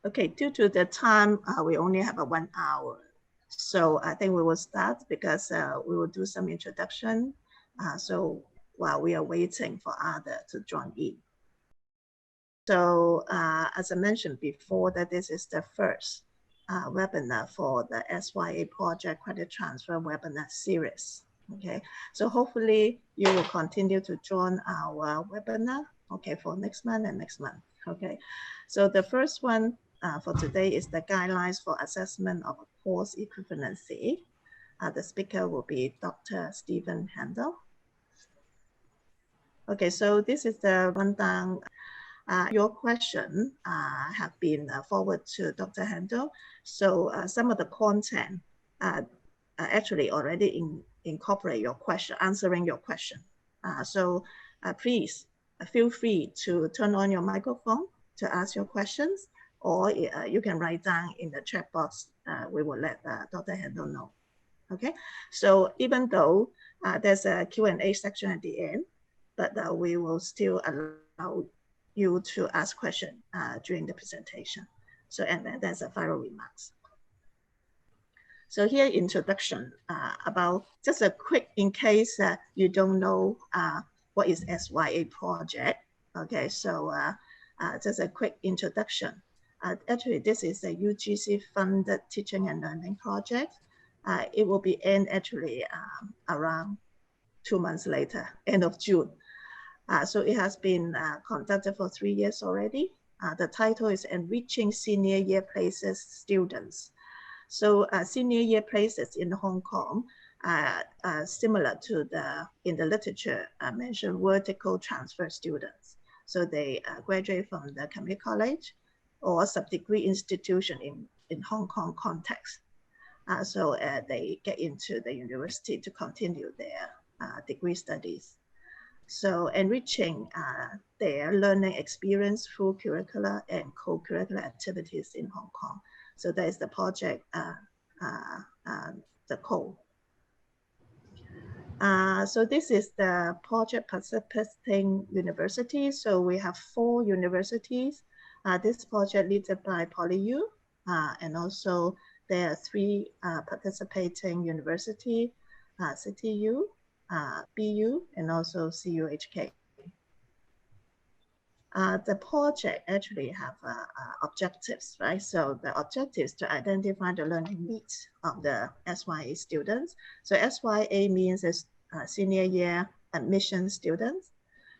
Okay, due to the time, we only have a 1 hour. So I think we will start because we will do some introduction. So while we are waiting for others to join in. So as I mentioned before, that this is the first webinar for the SYA project credit transfer webinar series. Okay, so hopefully you will continue to join our webinar, okay, for next month and next month. Okay, so the first one for today is the guidelines for assessment of course equivalency. The speaker will be Dr. Stephen Handel. Okay, so this is the rundown. Your question have been forwarded to Dr. Handel. So some of the content actually already incorporate your question, answering your question. So please feel free to turn on your microphone to ask your questions, or you can write down in the chat box. We will let Dr. Handel know. Okay, so even though there's a Q&A section at the end, but we will still allow you to ask questions during the presentation. So, and then there's a final remarks. So here, introduction about just a quick, in case you don't know what is SYA project. Okay, so just a quick introduction. Actually, this is a UGC funded teaching and learning project. It will be end actually around 2 months later, end of June. So it has been conducted for 3 years already. The title is Enriching Senior Year Places Students. So senior year places in Hong Kong similar to in the literature mentioned vertical transfer students. So they graduate from the community college or sub-degree institution in Hong Kong context. So they get into the university to continue their degree studies. So enriching their learning experience through curricular and co-curricular activities in Hong Kong. So that is the project, the goal. So this is the project participating universities. So we have 4 universities. This project led by PolyU, and also there are 3 participating universities, CTU, BU, and also CUHK. The project actually have objectives, right? So the objectives to identify the learning needs of the SYA students. So SYA means senior year admission students.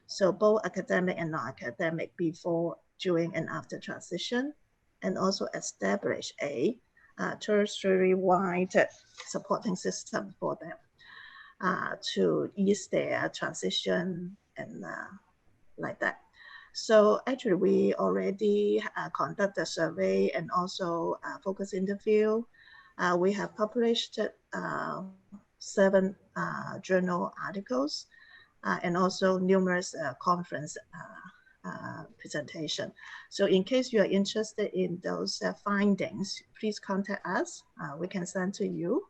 So both academic and non-academic before, during, and after transition, and also establish a tertiary-wide supporting system for them to ease their transition and like that. So actually, we already conduct a survey and also focus interview. We have published 7 journal articles and also numerous conference presentation. So in case you are interested in those findings, please contact us. We can send to you.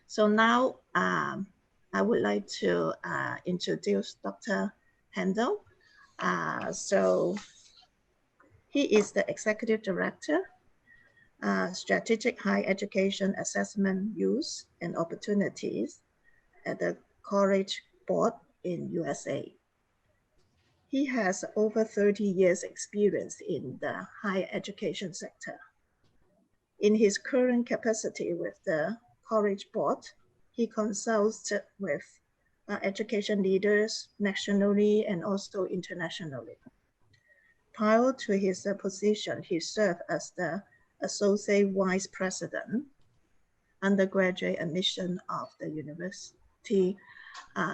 So now I would like to introduce Dr. Handel. So he is the Executive Director, Strategic Higher Education Assessment Use and Opportunities at the College Board in USA. He has over 30 years experience in the higher education sector. In his current capacity with the College Board, he consults with education leaders nationally and also internationally. Prior to his position, he served as the Associate Vice President, undergraduate admission of the University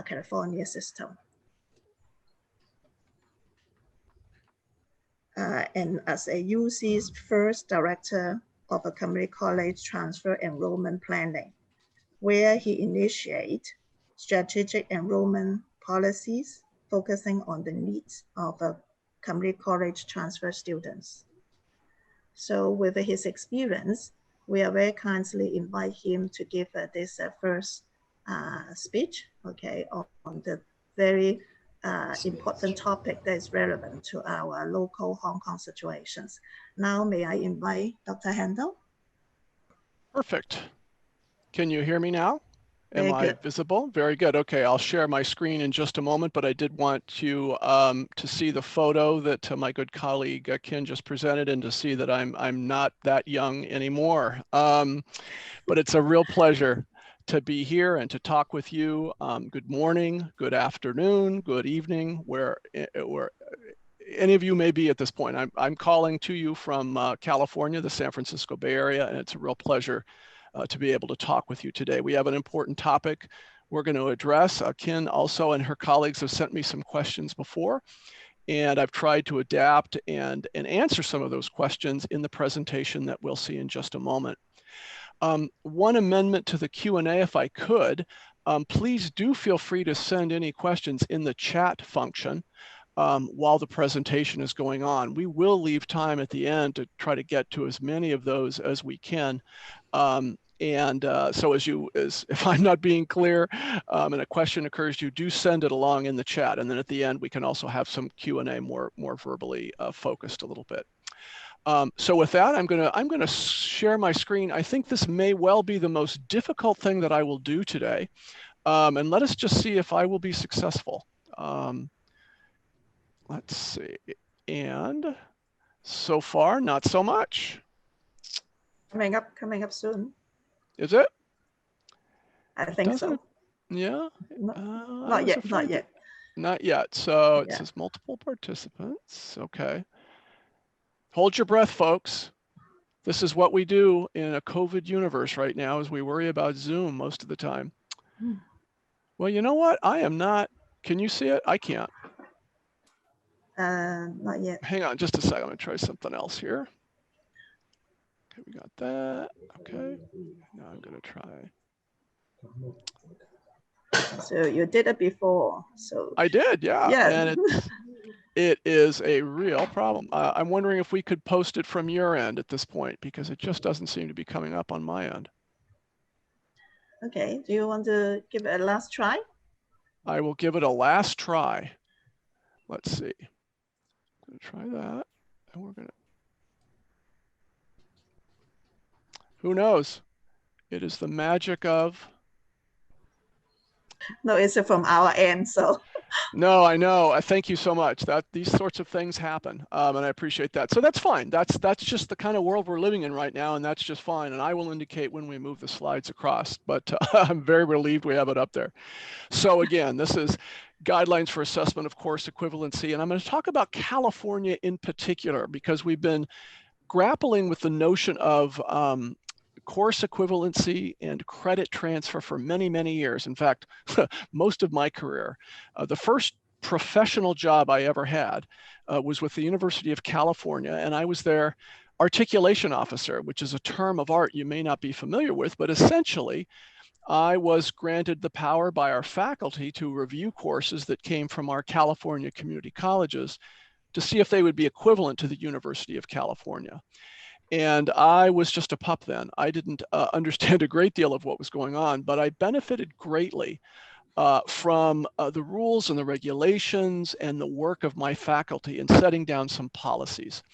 California system. And as a UC's first director of a community college transfer enrollment planning, where he initiates strategic enrollment policies focusing on the needs of community college transfer students. So with his experience, we are very kindly invite him to give this first speech, okay, on the very important topic that is relevant to our local Hong Kong situations. Now, may I invite Dr. Handel? Perfect. Can you hear me now? Am I visible? Very good. Okay, I'll share my screen in just a moment, but I did want you to see the photo that my good colleague Ken just presented, and to see that I'm not that young anymore. But it's a real pleasure to be here and to talk with you. Good morning, good afternoon, good evening, where any of you may be at this point. I'm calling to you from California, the San Francisco Bay Area, and it's a real pleasure to be able to talk with you today. We have an important topic we're going to address. Ken also and her colleagues have sent me some questions before, and I've tried to adapt and answer some of those questions in the presentation that we'll see in just a moment. One amendment to the Q&A, if I could, please do feel free to send any questions in the chat function while the presentation is going on. We will leave time at the end to try to get to as many of those as we can. So if I'm not being clear and a question occurs to you, do send it along in the chat. And then at the end, we can also have some Q&A more verbally focused a little bit. So with that, I'm gonna share my screen. I think this may well be the most difficult thing that I will do today. And let us just see if I will be successful. Let's see, and so far, not so much. Coming up soon. Is it? I think so. Yeah. Not yet. Not yet. So it says multiple participants. Okay. Hold your breath, folks. This is what we do in a COVID universe right now, is we worry about Zoom most of the time. Well, you know what? I am not. Can you see it? I can't. Not yet. Hang on just a second. I'm going to try something else here. Okay, we got that. Okay. Now I'm going to try. So you did it before. So I did, yeah. And it is a real problem. I'm wondering if we could post it from your end at this point, because it just doesn't seem to be coming up on my end. Okay. Do you want to give it a last try? I will give it a last try. Let's see. I'm going to try that, and we're going to. Who knows? It is the magic of. No, it's from our end, so. No, I know. Thank you so much. These sorts of things happen, and I appreciate that. So that's fine. That's just the kind of world we're living in right now, and that's just fine. And I will indicate when we move the slides across. But I'm very relieved we have it up there. So again, this is guidelines for assessment of course equivalency, and I'm going to talk about California in particular because we've been grappling with the notion of course equivalency and credit transfer for many, many years. In fact, most of my career. The first professional job I ever had was with the University of California, and I was their articulation officer, which is a term of art you may not be familiar with, but essentially, I was granted the power by our faculty to review courses that came from our California community colleges to see if they would be equivalent to the University of California. And I was just a pup then. I didn't understand a great deal of what was going on, but I benefited greatly from the rules and the regulations and the work of my faculty in setting down some policies.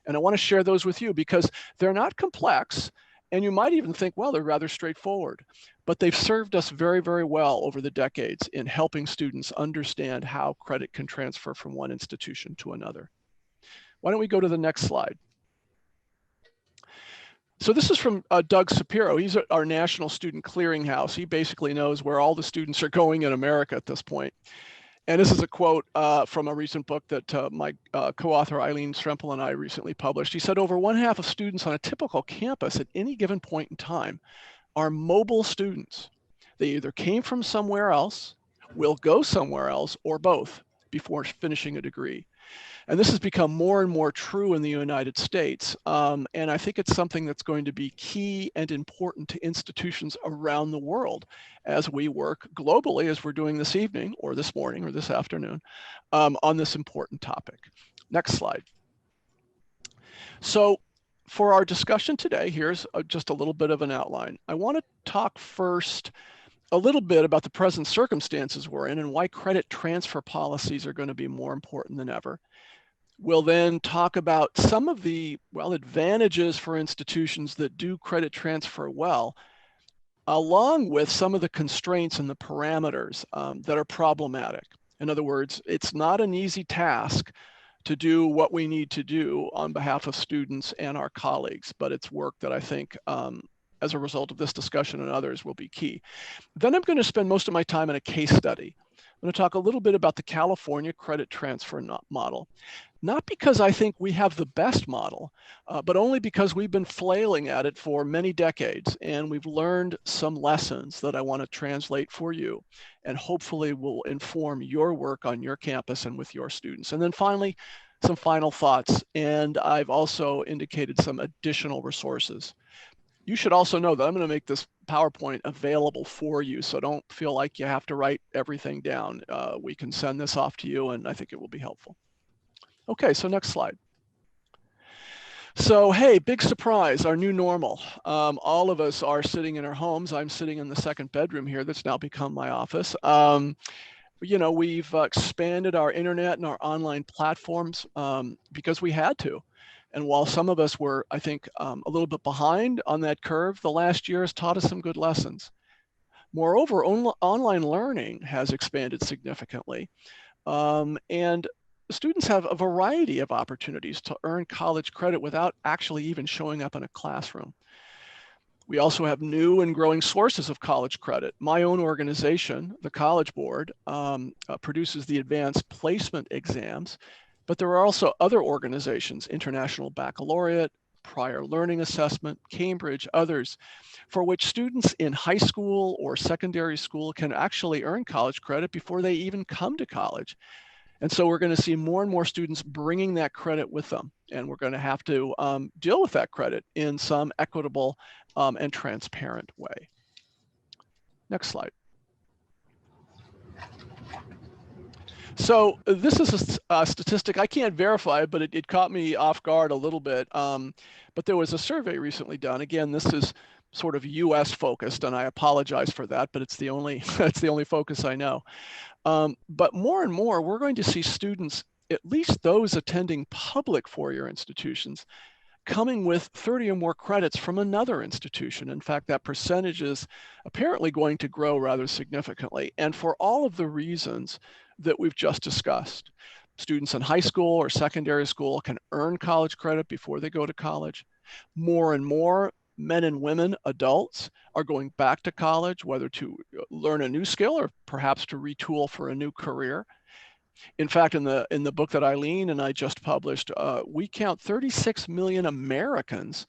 And I want to share those with you because they're not complex, and you might even think, well, they're rather straightforward, but they've served us very, very well over the decades in helping students understand how credit can transfer from one institution to another. Why don't we go to the next slide? So this is from Doug Shapiro. He's at our National Student Clearinghouse. He basically knows where all the students are going in America at this point. And this is a quote from a recent book that my co-author Eileen Strempel and I recently published. He said, over 1/2 of students on a typical campus at any given point in time are mobile students. They either came from somewhere else, will go somewhere else, or both before finishing a degree. And this has become more and more true in the United States. And I think it's something that's going to be key and important to institutions around the world as we work globally, as we're doing this evening or this morning or this afternoon, on this important topic. Next slide. So for our discussion today, here's just a little bit of an outline. I want to talk first a little bit about the present circumstances we're in and why credit transfer policies are going to be more important than ever. We'll then talk about some of the, well, advantages for institutions that do credit transfer well, along with some of the constraints and the parameters that are problematic. In other words, it's not an easy task to do what we need to do on behalf of students and our colleagues, but it's work that I think as a result of this discussion and others will be key. Then I'm going to spend most of my time in a case study. I'm going to talk a little bit about the California credit transfer model. Not because I think we have the best model, but only because we've been flailing at it for many decades, and we've learned some lessons that I want to translate for you, and hopefully will inform your work on your campus and with your students. And then finally, some final thoughts, and I've also indicated some additional resources. You should also know that I'm going to make this PowerPoint available for you, so don't feel like you have to write everything down. We can send this off to you, and I think it will be helpful. Okay, so next slide. So, hey, big surprise, our new normal. All of us are sitting in our homes. I'm sitting in the second bedroom here that's now become my office. You know, we've expanded our internet and our online platforms because we had to. And while some of us were, I think, a little bit behind on that curve, the last year has taught us some good lessons. Moreover, online learning has expanded significantly. And students have a variety of opportunities to earn college credit without actually even showing up in a classroom. We also have new and growing sources of college credit. My own organization, the College Board, produces the advanced placement exams, but there are also other organizations, International Baccalaureate, Prior Learning Assessment, Cambridge, others, for which students in high school or secondary school can actually earn college credit before they even come to college. And so we're going to see more and more students bringing that credit with them, and we're going to have to deal with that credit in some equitable and transparent way. Next slide. So this is a statistic I can't verify, but it caught me off guard a little bit. But there was a survey recently done. Again, this is sort of U.S. focused, and I apologize for that, but it's the only it's the only focus I know. But more and more, we're going to see students, at least those attending public four-year institutions, coming with 30 or more credits from another institution. In fact, that percentage is apparently going to grow rather significantly, and for all of the reasons that we've just discussed. Students in high school or secondary school can earn college credit before they go to college. More and more men and women, adults, are going back to college, whether to learn a new skill or perhaps to retool for a new career. In fact, in the book that Eileen and I just published, we count 36 million Americans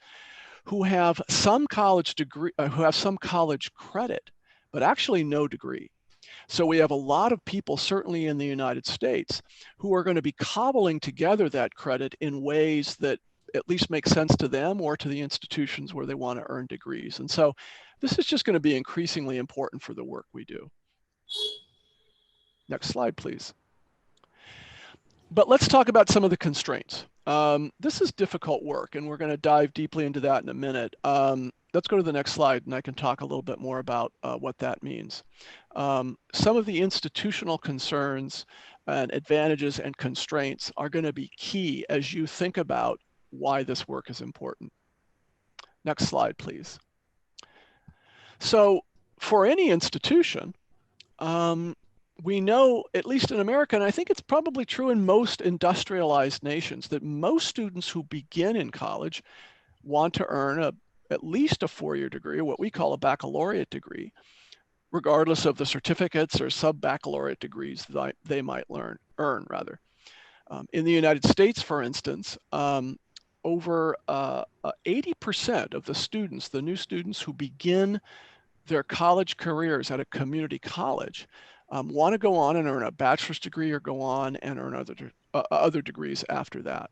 who have some college degree, who have some college credit, but actually no degree. So we have a lot of people, certainly in the United States, who are going to be cobbling together that credit in ways that at least make sense to them or to the institutions where they want to earn degrees. And so this is just going to be increasingly important for the work we do. Next slide, please. But let's talk about some of the constraints. This is difficult work, and we're going to dive deeply into that in a minute. Let's go to the next slide, and I can talk a little bit more about what that means. Some of the institutional concerns and advantages and constraints are going to be key as you think about why this work is important. Next slide, please. So for any institution, we know, at least in America, and I think it's probably true in most industrialized nations, that most students who begin in college want to earn at least a four-year degree, what we call a baccalaureate degree, regardless of the certificates or sub-baccalaureate degrees that they might earn. In the United States, for instance, over 80% of the students, the new students who begin their college careers at a community college, want to go on and earn a bachelor's degree or go on and earn other degrees after that.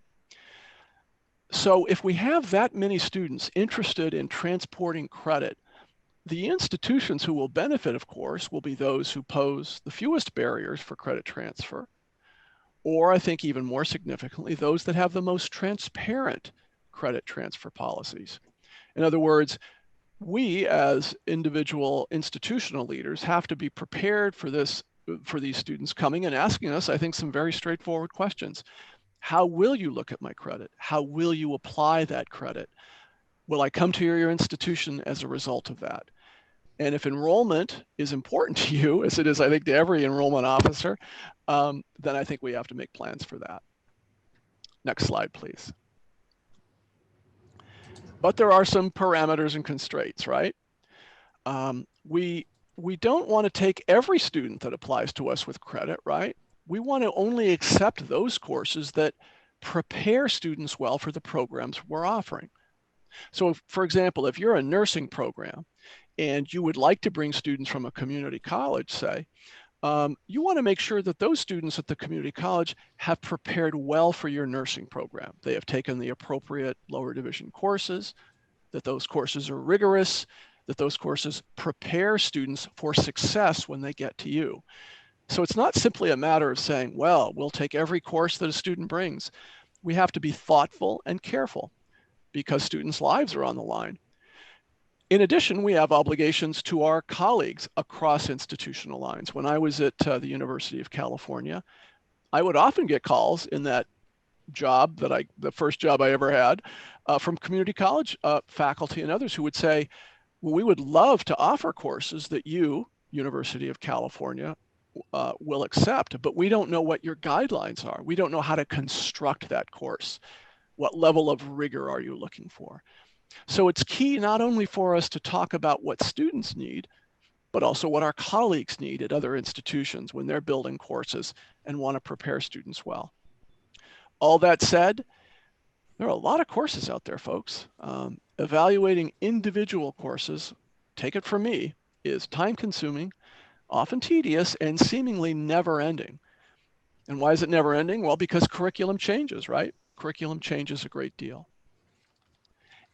So if we have that many students interested in transporting credit, the institutions who will benefit, of course, will be those who pose the fewest barriers for credit transfer, or I think even more significantly, those that have the most transparent credit transfer policies. In other words, we as individual institutional leaders have to be prepared for this, for these students coming and asking us, I think, some very straightforward questions. How will you look at my credit? How will you apply that credit? Will I come to your institution as a result of that? And if enrollment is important to you, as it is, I think, to every enrollment officer, then I think we have to make plans for that. Next slide, please. But there are some parameters and constraints, right? We don't want to take every student that applies to us with credit, right? We want to only accept those courses that prepare students well for the programs we're offering. So, for example, if you're a nursing program and you would like to bring students from a community college, say, you want to make sure that those students at the community college have prepared well for your nursing program. They have taken the appropriate lower division courses, that those courses are rigorous, that those courses prepare students for success when they get to you. So it's not simply a matter of saying, well, we'll take every course that a student brings. We have to be thoughtful and careful because students' lives are on the line. In addition, we have obligations to our colleagues across institutional lines. When I was at the University of California, I would often get calls in that job the first job I ever had, from community college faculty and others who would say, well, we would love to offer courses that you, University of California, will accept, but we don't know what your guidelines are. We don't know how to construct that course. What level of rigor are you looking for? So it's key not only for us to talk about what students need, but also what our colleagues need at other institutions when they're building courses and want to prepare students well. All that said, there are a lot of courses out there, folks. Evaluating individual courses, take it from me, is time-consuming, often tedious, and seemingly never-ending. And why is it never-ending? Well, because curriculum changes, right? Curriculum changes a great deal.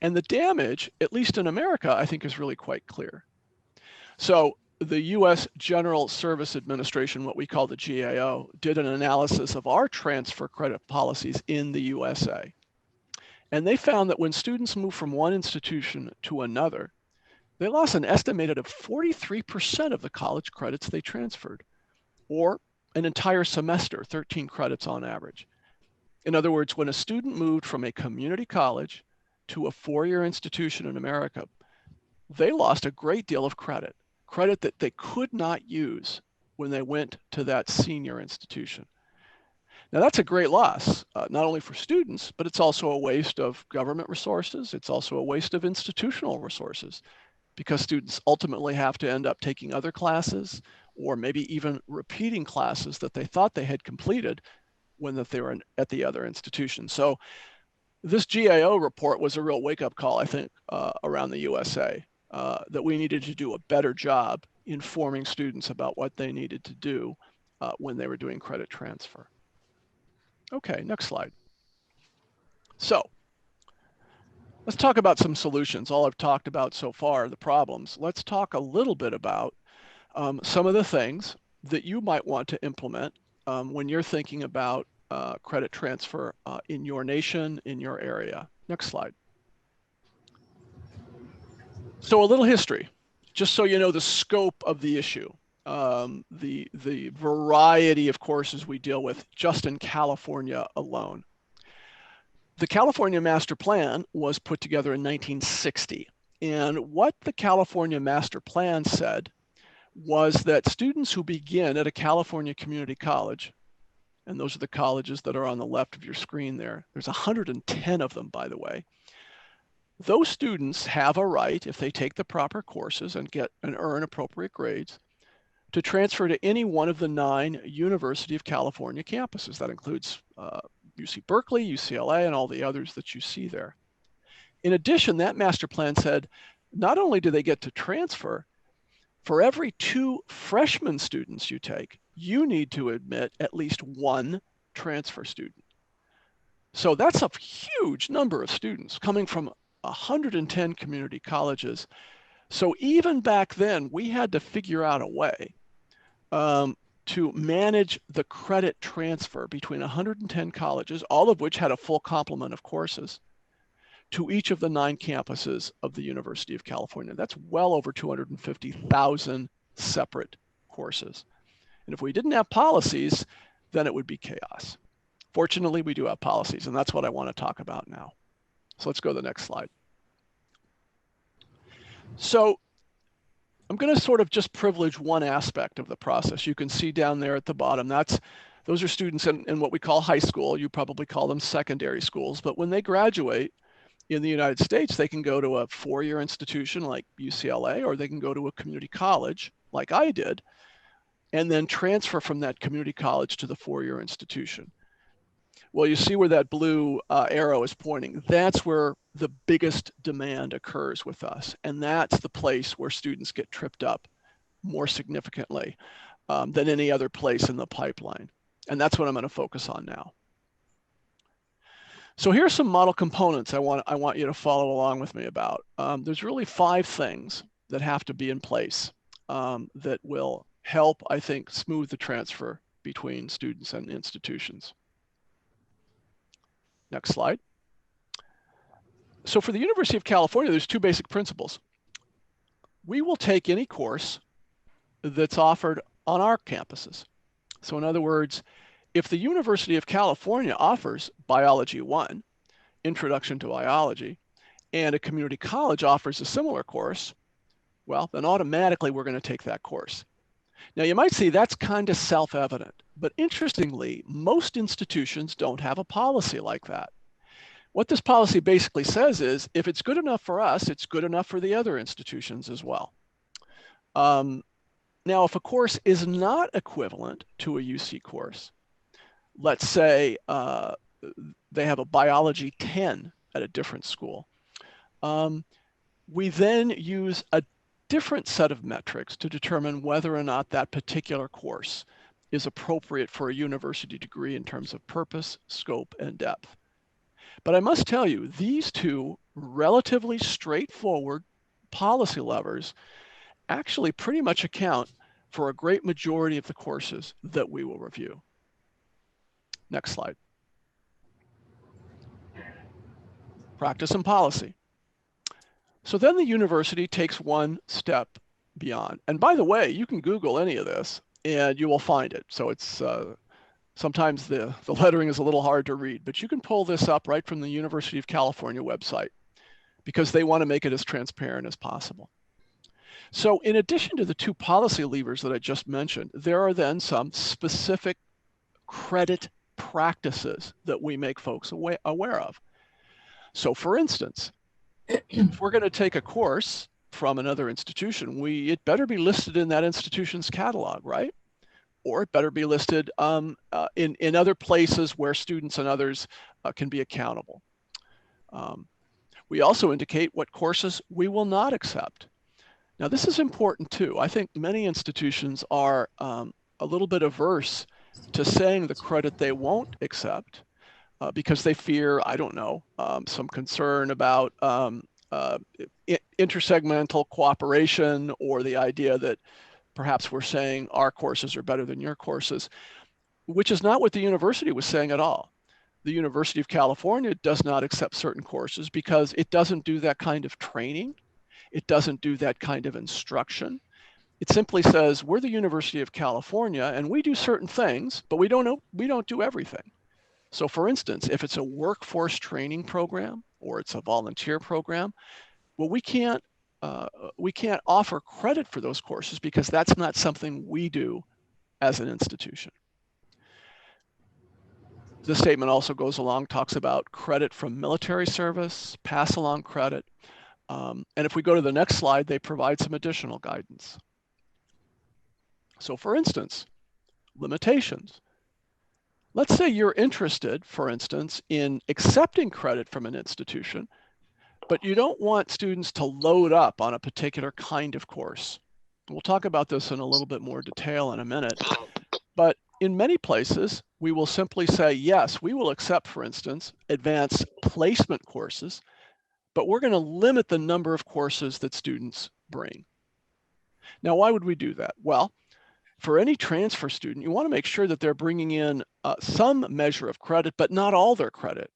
And the damage, at least in America, I think is really quite clear. So the US General Service Administration, what we call the GAO, did an analysis of our transfer credit policies in the USA. And they found that when students move from one institution to another, they lost an estimated of 43% of the college credits they transferred, or an entire semester, 13 credits on average. In other words, when a student moved from a community college to a four-year institution in America, they lost a great deal of credit that they could not use when they went to that senior institution. Now that's a great loss, not only for students, but it's also a waste of government resources. It's also a waste of institutional resources because students ultimately have to end up taking other classes or maybe even repeating classes that they thought they had completed when they were at the other institution. So this GAO report was a real wake-up call, I think, around the USA, that we needed to do a better job informing students about what they needed to do when they were doing credit transfer. Okay, next slide. So let's talk about some solutions. All I've talked about so far are the problems. Let's talk a little bit about some of the things that you might want to implement when you're thinking about credit transfer in your nation, in your area. Next slide. So a little history, just so you know the scope of the issue, the variety of courses we deal with just in California alone. The California Master Plan was put together in 1960. And what the California Master Plan said was that students who begin at a California community college, and those are the colleges that are on the left of your screen there, there's 110 of them, by the way. Those students have a right, if they take the proper courses and get and earn appropriate grades, to transfer to any one of the 9 University of California campuses. That includes UC Berkeley, UCLA, and all the others that you see there. In addition, that master plan said, not only do they get to transfer, for every 2 freshman students you take, you need to admit at least 1 transfer student. So that's a huge number of students coming from 110 community colleges. So even back then, we had to figure out a way to manage the credit transfer between 110 colleges, all of which had a full complement of courses, to each of the 9 campuses of the University of California. That's well over 250,000 separate courses. And if we didn't have policies, then it would be chaos. Fortunately, we do have policies, and that's what I want to talk about now. So let's go to the next slide. So I'm going to sort of just privilege one aspect of the process. You can see down there at the bottom, those are students in what we call high school. You probably call them secondary schools, but when they graduate in the United States, they can go to a 4-year institution like UCLA, or they can go to a community college like I did, and then transfer from that community college to the 4-year institution. Well, you see where that blue arrow is pointing. That's where the biggest demand occurs with us. And that's the place where students get tripped up more significantly than any other place in the pipeline. And that's what I'm going to focus on now. So here's some model components I want you to follow along with me about. There's really 5 things that have to be in place that will help, I think, smooth the transfer between students and institutions. Next slide. So for the University of California, there's 2 basic principles. We will take any course that's offered on our campuses. So in other words, if the University of California offers Biology 1, Introduction to Biology, and a community college offers a similar course, well, then automatically we're going to take that course. Now you might see that's kind of self-evident, but interestingly, most institutions don't have a policy like that. What this policy basically says is, if it's good enough for us, it's good enough for the other institutions as well. Now, if a course is not equivalent to a UC course, let's say they have a Biology 10 at a different school, we then use a different set of metrics to determine whether or not that particular course is appropriate for a university degree in terms of purpose, scope, and depth. But I must tell you, these 2 relatively straightforward policy levers actually pretty much account for a great majority of the courses that we will review. Next slide. Practice and policy. So then the university takes one step beyond. And by the way, you can Google any of this and you will find it. So it's sometimes the lettering is a little hard to read, but you can pull this up right from the University of California website because they want to make it as transparent as possible. So in addition to the 2 policy levers that I just mentioned, there are then some specific credit practices that we make folks aware of. So for instance, if we're going to take a course from another institution, it better be listed in that institution's catalog, right? Or it better be listed in other places where students and others can be accountable. We also indicate what courses we will not accept. Now, this is important too. I think many institutions are a little bit averse to saying the credit they won't accept because they fear, I don't know, some concern about intersegmental cooperation, or the idea that perhaps we're saying our courses are better than your courses, which is not what the university was saying at all. The University of California does not accept certain courses because it doesn't do that kind of training. It doesn't do that kind of instruction. It simply says, we're the University of California and we do certain things, but we don't do everything. So for instance, if it's a workforce training program or it's a volunteer program, well, we can't offer credit for those courses because that's not something we do as an institution. The statement also goes along, talks about credit from military service, pass along credit. And if we go to the next slide, they provide some additional guidance. So for instance, limitations. Let's say you're interested, for instance, in accepting credit from an institution, but you don't want students to load up on a particular kind of course. We'll talk about this in a little bit more detail in a minute. But in many places, we will simply say, yes, we will accept, for instance, advanced placement courses, but we're going to limit the number of courses that students bring. Now, why would we do that? Well, for any transfer student, you want to make sure that they're bringing in some measure of credit, but not all their credit,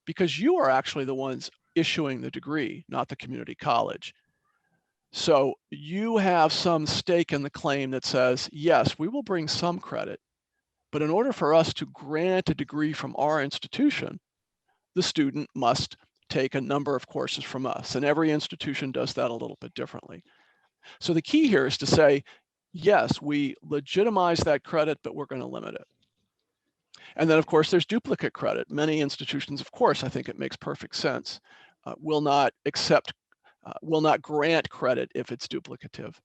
because you are actually the ones issuing the degree, not the community college. So you have some stake in the claim that says, yes, we will bring some credit, but in order for us to grant a degree from our institution, the student must take a number of courses from us. And every institution does that a little bit differently. So the key here is to say, yes, we legitimize that credit, but we're going to limit it. And then, of course, there's duplicate credit. Many institutions, of course, I think it makes perfect sense, will not grant credit if it's duplicative.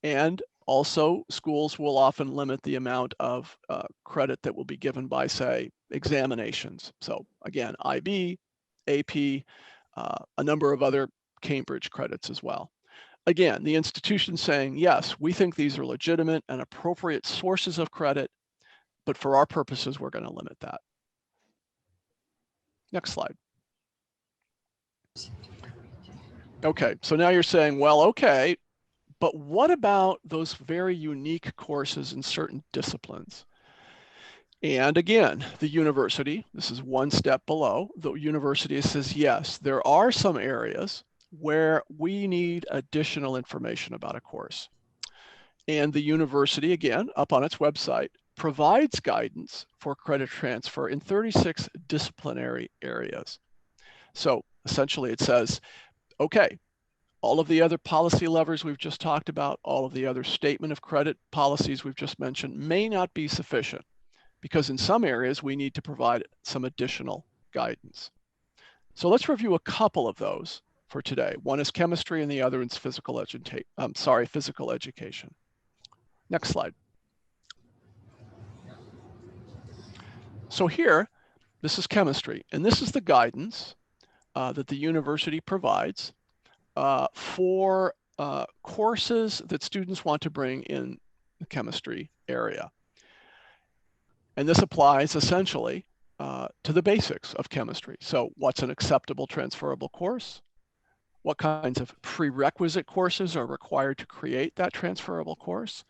And also, schools will often limit the amount of credit that will be given by, say, examinations. So again, IB, AP, a number of other Cambridge credits as well. Again, the institution saying, yes, we think these are legitimate and appropriate sources of credit, but for our purposes, we're going to limit that. Next slide. Okay, so now you're saying, well, okay, but what about those very unique courses in certain disciplines? And again, the university, this is one step below, the university says, yes, there are some areas where we need additional information about a course. And the university, again, up on its website, provides guidance for credit transfer in 36 disciplinary areas. So essentially it says, okay, all of the other policy levers we've just talked about, all of the other statement of credit policies we've just mentioned may not be sufficient, because in some areas we need to provide some additional guidance. So let's review a couple of those for today. One is chemistry and the other is physical education. Next slide. So here, this is chemistry, and this is the guidance that the university provides for courses that students want to bring in the chemistry area. And this applies essentially to the basics of chemistry. So what's an acceptable transferable course? What kinds of prerequisite courses are required to create that transferable course?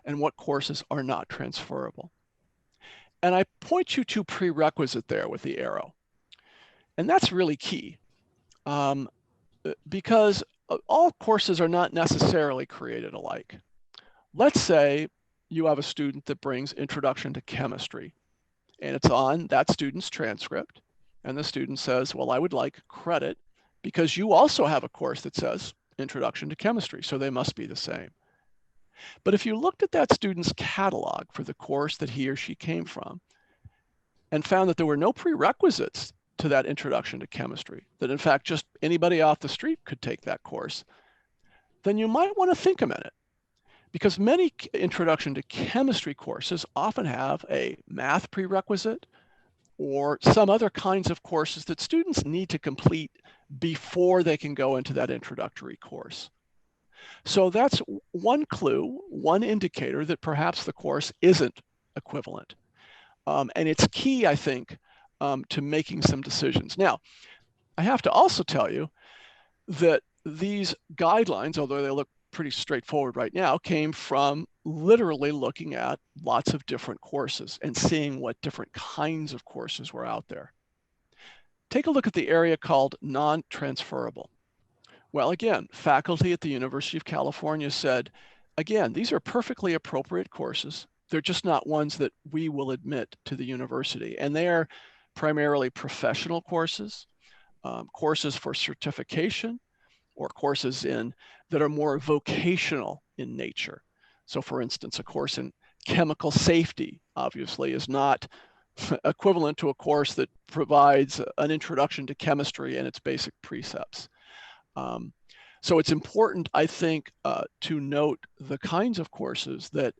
And what courses are not transferable? And I point you to prerequisite there with the arrow. And that's really key because all courses are not necessarily created alike. Let's say you have a student that brings Introduction to Chemistry, and it's on that student's transcript, and the student says, well, I would like credit because you also have a course that says Introduction to Chemistry, so they must be the same. But if you looked at that student's catalog for the course that he or she came from and found that there were no prerequisites to that Introduction to Chemistry, that in fact just anybody off the street could take that course, then you might want to think a minute. Because many Introduction to Chemistry courses often have a math prerequisite or some other kinds of courses that students need to complete before they can go into that introductory course. So that's one clue, one indicator that perhaps the course isn't equivalent. And it's key, I think, to making some decisions. Now, I have to also tell you that these guidelines, although they look pretty straightforward right now, came from literally looking at lots of different courses and seeing what different kinds of courses were out there. Take a look at the area called non-transferable. Well, again, faculty at the University of California said, again, these are perfectly appropriate courses. They're just not ones that we will admit to the university. And they are primarily professional courses, courses for certification, or courses that are more vocational in nature. So for instance, a course in chemical safety obviously is not equivalent to a course that provides an introduction to chemistry and its basic precepts. So it's important, I think, to note the kinds of courses that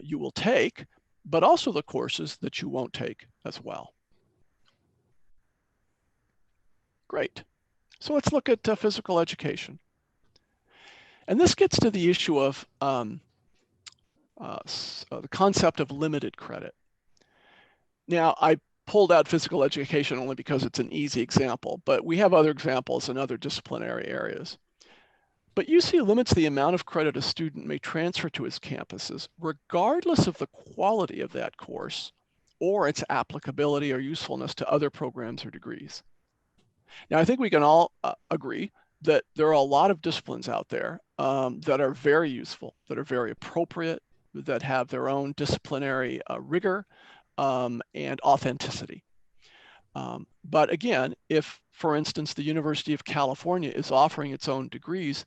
you will take, but also the courses that you won't take as well. Great. So let's look at physical education. And this gets to the issue of the concept of limited credit. Now, I pulled out physical education only because it's an easy example, but we have other examples in other disciplinary areas. But UC limits the amount of credit a student may transfer to its campuses, regardless of the quality of that course or its applicability or usefulness to other programs or degrees. Now, I think we can all agree that there are a lot of disciplines out there that are very useful, that are very appropriate, that have their own disciplinary rigor and authenticity. But again, if, for instance, the University of California is offering its own degrees,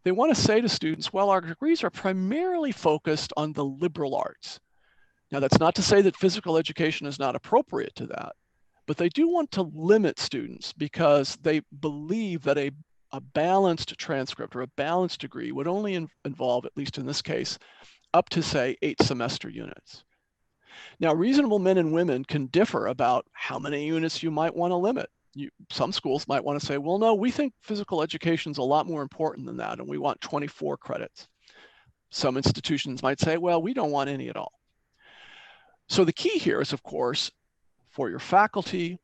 they want to say to students, well, our degrees are primarily focused on the liberal arts. Now, that's not to say that physical education is not appropriate to that, but they do want to limit students because they believe that a balanced transcript or a balanced degree would only involve, at least in this case, up to, say, 8 semester units. Now, reasonable men and women can differ about how many units you might want to limit. Some schools might want to say, well, no, we think physical education is a lot more important than that, and we want 24 credits. Some institutions might say, well, we don't want any at all. So the key here is, of course, for your faculty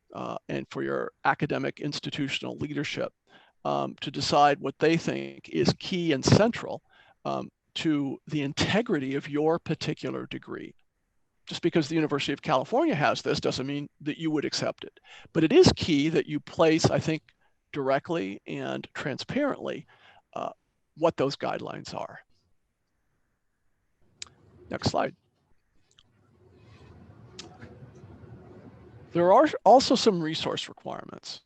and for your academic institutional leadership to decide what they think is key and central to the integrity of your particular degree. Just because the University of California has this doesn't mean that you would accept it. But it is key that you place, I think, directly and transparently what those guidelines are. Next slide. There are also some resource requirements.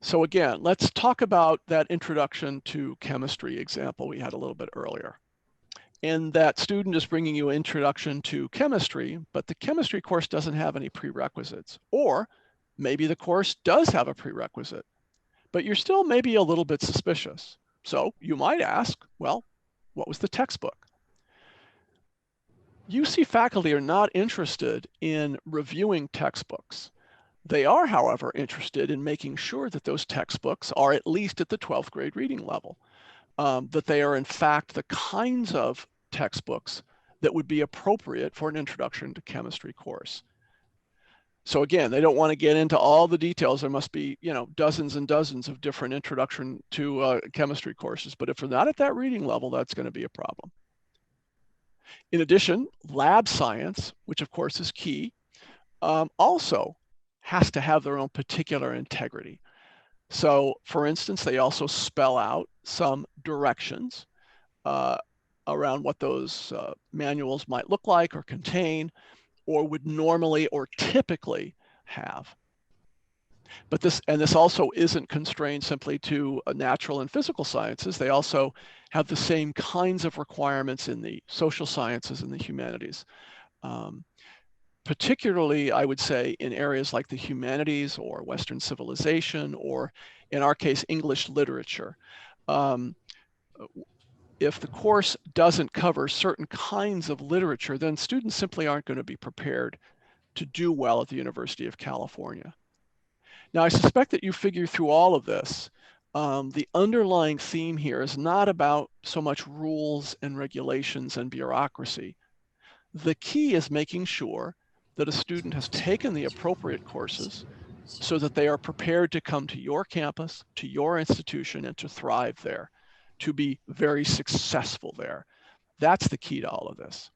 So again, let's talk about that introduction to chemistry example we had a little bit earlier. And that student is bringing you an introduction to chemistry, but the chemistry course doesn't have any prerequisites. Or maybe the course does have a prerequisite, but you're still maybe a little bit suspicious. So you might ask, well, what was the textbook? UC faculty are not interested in reviewing textbooks. They are, however, interested in making sure that those textbooks are at least at the 12th grade reading level, that they are in fact the kinds of textbooks that would be appropriate for an introduction to chemistry course. So again, they don't want to get into all the details. There must be, dozens and dozens of different introduction to chemistry courses, but if they're not at that reading level, that's going to be a problem. In addition, lab science, which of course is key, also has to have their own particular integrity. So for instance, they also spell out some directions around what those manuals might look like or contain or would normally or typically have. But this also isn't constrained simply to natural and physical sciences. They also have the same kinds of requirements in the social sciences and the humanities. Particularly, I would say, in areas like the humanities or Western civilization, or in our case, English literature. If the course doesn't cover certain kinds of literature, then students simply aren't going to be prepared to do well at the University of California. Now, I suspect that you figure through all of this, the underlying theme here is not about so much rules and regulations and bureaucracy. The key is making sure that a student has taken the appropriate courses so that they are prepared to come to your campus, to your institution, and to thrive there, to be very successful there. That's the key to all of this.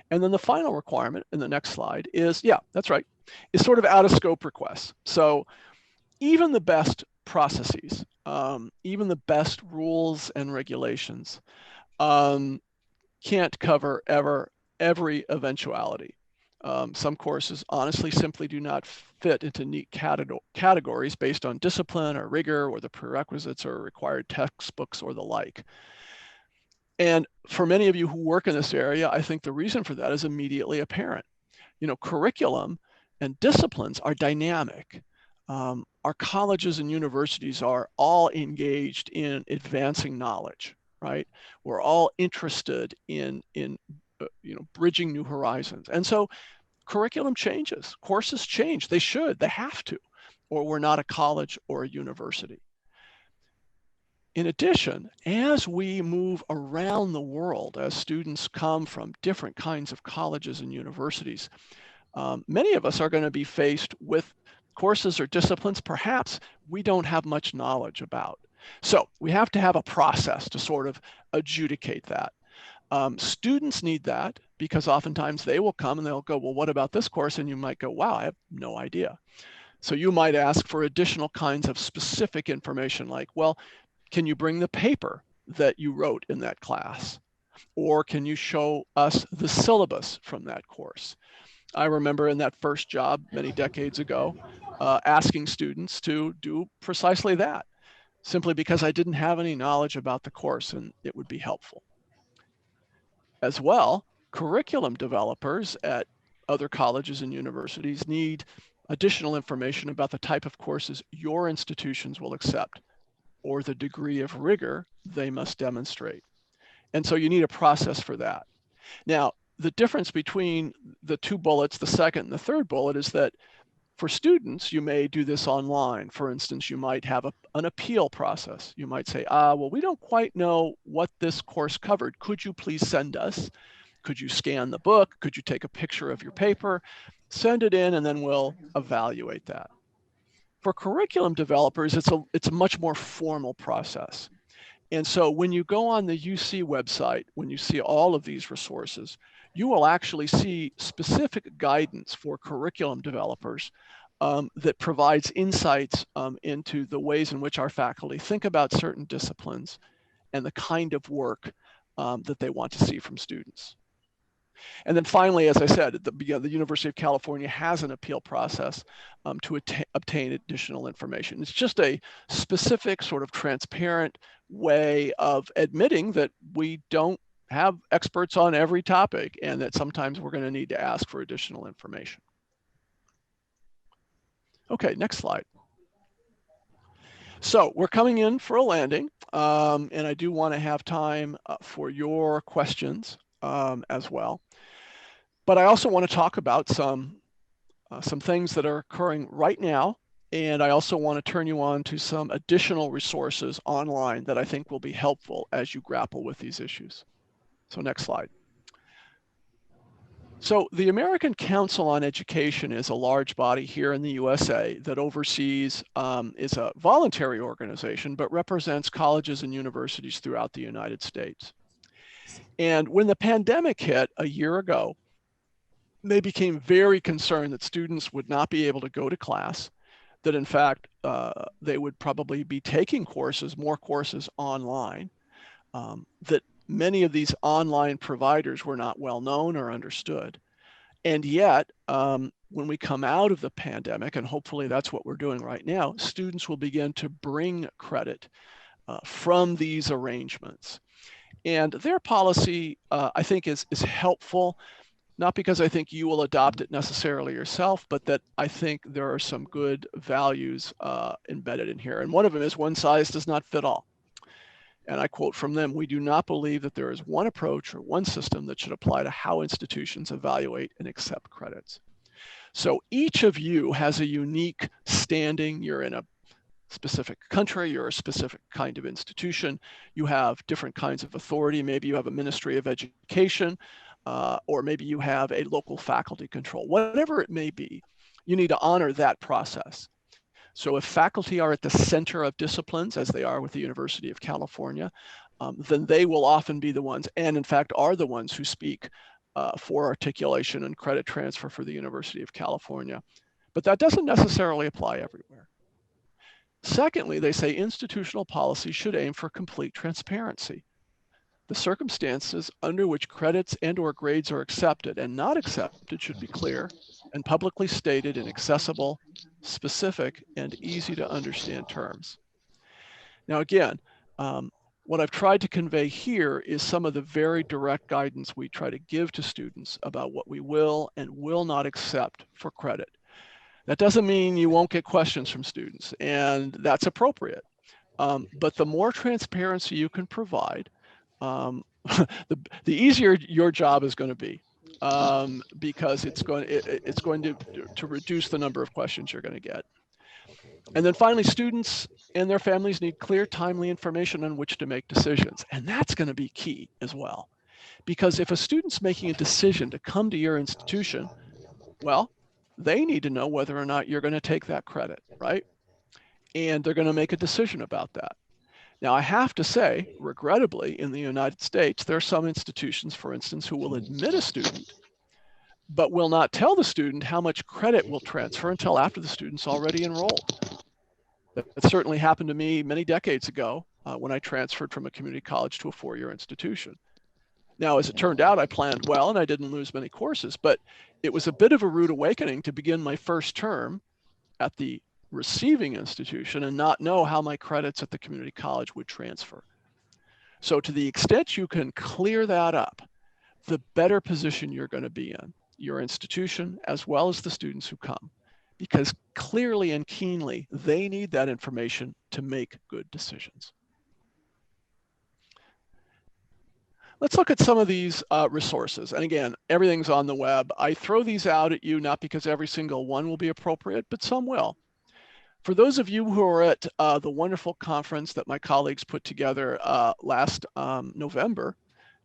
And then the final requirement in the next slide is, yeah, that's right, is sort of out of scope requests. So even the best processes, even the best rules and regulations can't cover every eventuality. Some courses honestly simply do not fit into neat categories based on discipline or rigor or the prerequisites or required textbooks or the like. And for many of you who work in this area, I think the reason for that is immediately apparent. Curriculum and disciplines are dynamic. Our colleges and universities are all engaged in advancing knowledge, right? We're all interested in bridging new horizons. And so curriculum changes, courses change, they should, they have to, or we're not a college or a university. In addition, as we move around the world, as students come from different kinds of colleges and universities, many of us are going to be faced with courses or disciplines perhaps we don't have much knowledge about. So we have to have a process to sort of adjudicate that. Students need that because oftentimes they will come and they'll go, well, what about this course? And you might go, wow, I have no idea. So you might ask for additional kinds of specific information like, well, can you bring the paper that you wrote in that class? Or can you show us the syllabus from that course? I remember in that first job many decades ago, asking students to do precisely that, simply because I didn't have any knowledge about the course and it would be helpful. As well, curriculum developers at other colleges and universities need additional information about the type of courses your institutions will accept or the degree of rigor they must demonstrate. And so you need a process for that. Now, the difference between the two bullets, the second and the third bullet, is that for students, you may do this online. For instance, you might have an appeal process. You might say, well, we don't quite know what this course covered. Could you please send us? Could you scan the book? Could you take a picture of your paper? Send it in, and then we'll evaluate that. For curriculum developers, it's a much more formal process. And so when you go on the UC website, when you see all of these resources, you will actually see specific guidance for curriculum developers that provides insights into the ways in which our faculty think about certain disciplines and the kind of work that they want to see from students. And then finally, as I said, the University of California has an appeal process to obtain additional information. It's just a specific sort of transparent way of admitting that we don't have experts on every topic and that sometimes we're going to need to ask for additional information. Okay, next slide. So we're coming in for a landing, and I do want to have time for your questions as well. But I also want to talk about some things that are occurring right now, and I also want to turn you on to some additional resources online that I think will be helpful as you grapple with these issues. So next slide. So the American Council on Education is a large body here in the USA that oversees, is a voluntary organization, but represents colleges and universities throughout the United States. And when the pandemic hit a year ago, they became very concerned that students would not be able to go to class, that in fact, they would probably be taking more courses online, that many of these online providers were not well known or understood. And yet, when we come out of the pandemic, and hopefully that's what we're doing right now, students will begin to bring credit from these arrangements. And their policy, I think, is helpful, not because I think you will adopt it necessarily yourself, but that I think there are some good values embedded in here. And one of them is one size does not fit all. And I quote from them, "We do not believe that there is one approach or one system that should apply to how institutions evaluate and accept credits." So each of you has a unique standing. You're in a specific country, you're a specific kind of institution, you have different kinds of authority. Maybe you have a Ministry of Education, or maybe you have a local faculty control. Whatever it may be, you need to honor that process. So if faculty are at the center of disciplines, as they are with the University of California, then they will often be the ones, and in fact are the ones who speak for articulation and credit transfer for the University of California. But that doesn't necessarily apply everywhere. Secondly, they say institutional policy should aim for complete transparency. The circumstances under which credits and/or grades are accepted and not accepted should be clear and publicly stated in accessible, specific, and easy to understand terms. Now again, what I've tried to convey here is some of the very direct guidance we try to give to students about what we will and will not accept for credit. That doesn't mean you won't get questions from students, and that's appropriate. But the more transparency you can provide, the easier your job is going to be, because it's going to reduce the number of questions you're going to get. And then finally, students and their families need clear, timely information on which to make decisions. And that's going to be key as well. Because if a student's making a decision to come to your institution, well, they need to know whether or not you're going to take that credit, right? And they're going to make a decision about that. Now, I have to say, regrettably, in the United States, there are some institutions, for instance, who will admit a student but will not tell the student how much credit will transfer until after the student's already enrolled. That certainly happened to me many decades ago when I transferred from a community college to a four-year institution. Now, as it turned out, I planned well and I didn't lose many courses, but it was a bit of a rude awakening to begin my first term at the receiving institution and not know how my credits at the community college would transfer. So to the extent you can clear that up, the better position you're going to be in, your institution as well as the students who come, because clearly and keenly, they need that information to make good decisions. Let's look at some of these resources. And again, everything's on the web. I throw these out at you, not because every single one will be appropriate, but some will. For those of you who are at the wonderful conference that my colleagues put together last November,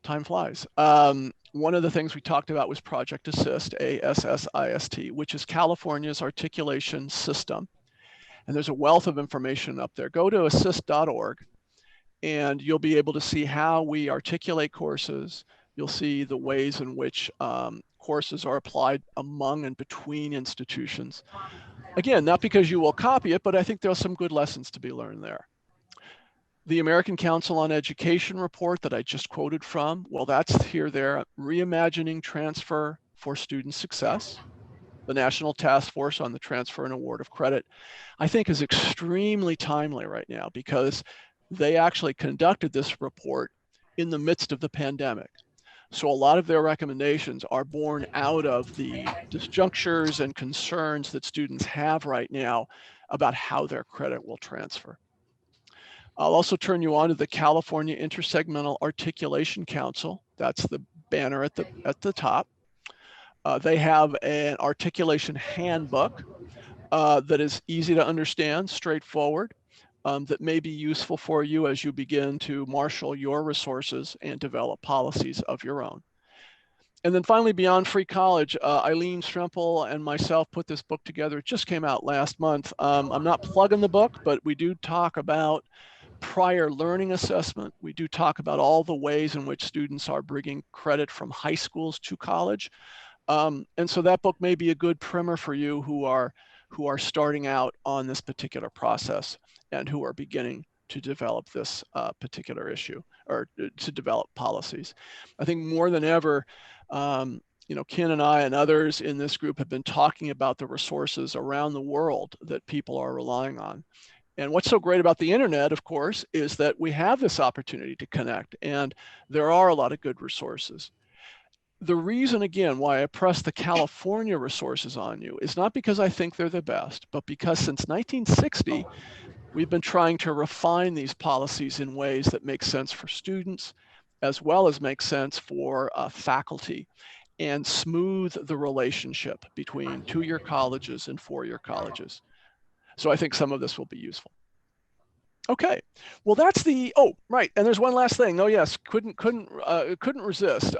time flies. One of the things we talked about was Project Assist, ASSIST, which is California's articulation system. And there's a wealth of information up there. Go to assist.org. And you'll be able to see how we articulate courses. You'll see the ways in which courses are applied among and between institutions. Again, not because you will copy it, but I think there's some good lessons to be learned there. The American Council on Education report that I just quoted from, well, that's here there, Reimagining Transfer for Student Success. The National Task Force on the Transfer and Award of Credit, I think is extremely timely right now because they actually conducted this report in the midst of the pandemic. So a lot of their recommendations are born out of the disjunctures and concerns that students have right now about how their credit will transfer. I'll also turn you on to the California Intersegmental Articulation Council. That's the banner at the top. They have an articulation handbook that is easy to understand, straightforward, that may be useful for you as you begin to marshal your resources and develop policies of your own. And then finally, Beyond Free College, Eileen Strempel and myself put this book together. It just came out last month. I'm not plugging the book, but we do talk about prior learning assessment. We do talk about all the ways in which students are bringing credit from high schools to college. And so that book may be a good primer for you who are starting out on this particular process and who are beginning to develop this particular issue or to develop policies. I think more than ever, Ken and I and others in this group have been talking about the resources around the world that people are relying on. And what's so great about the internet, of course, is that we have this opportunity to connect, and there are a lot of good resources. The reason, again, why I press the California resources on you is not because I think they're the best, but because since 1960, we've been trying to refine these policies in ways that make sense for students, as well as make sense for faculty, and smooth the relationship between two-year colleges and four-year colleges. So I think some of this will be useful. Okay, well that's the, oh, right, and there's one last thing. Oh yes, couldn't resist.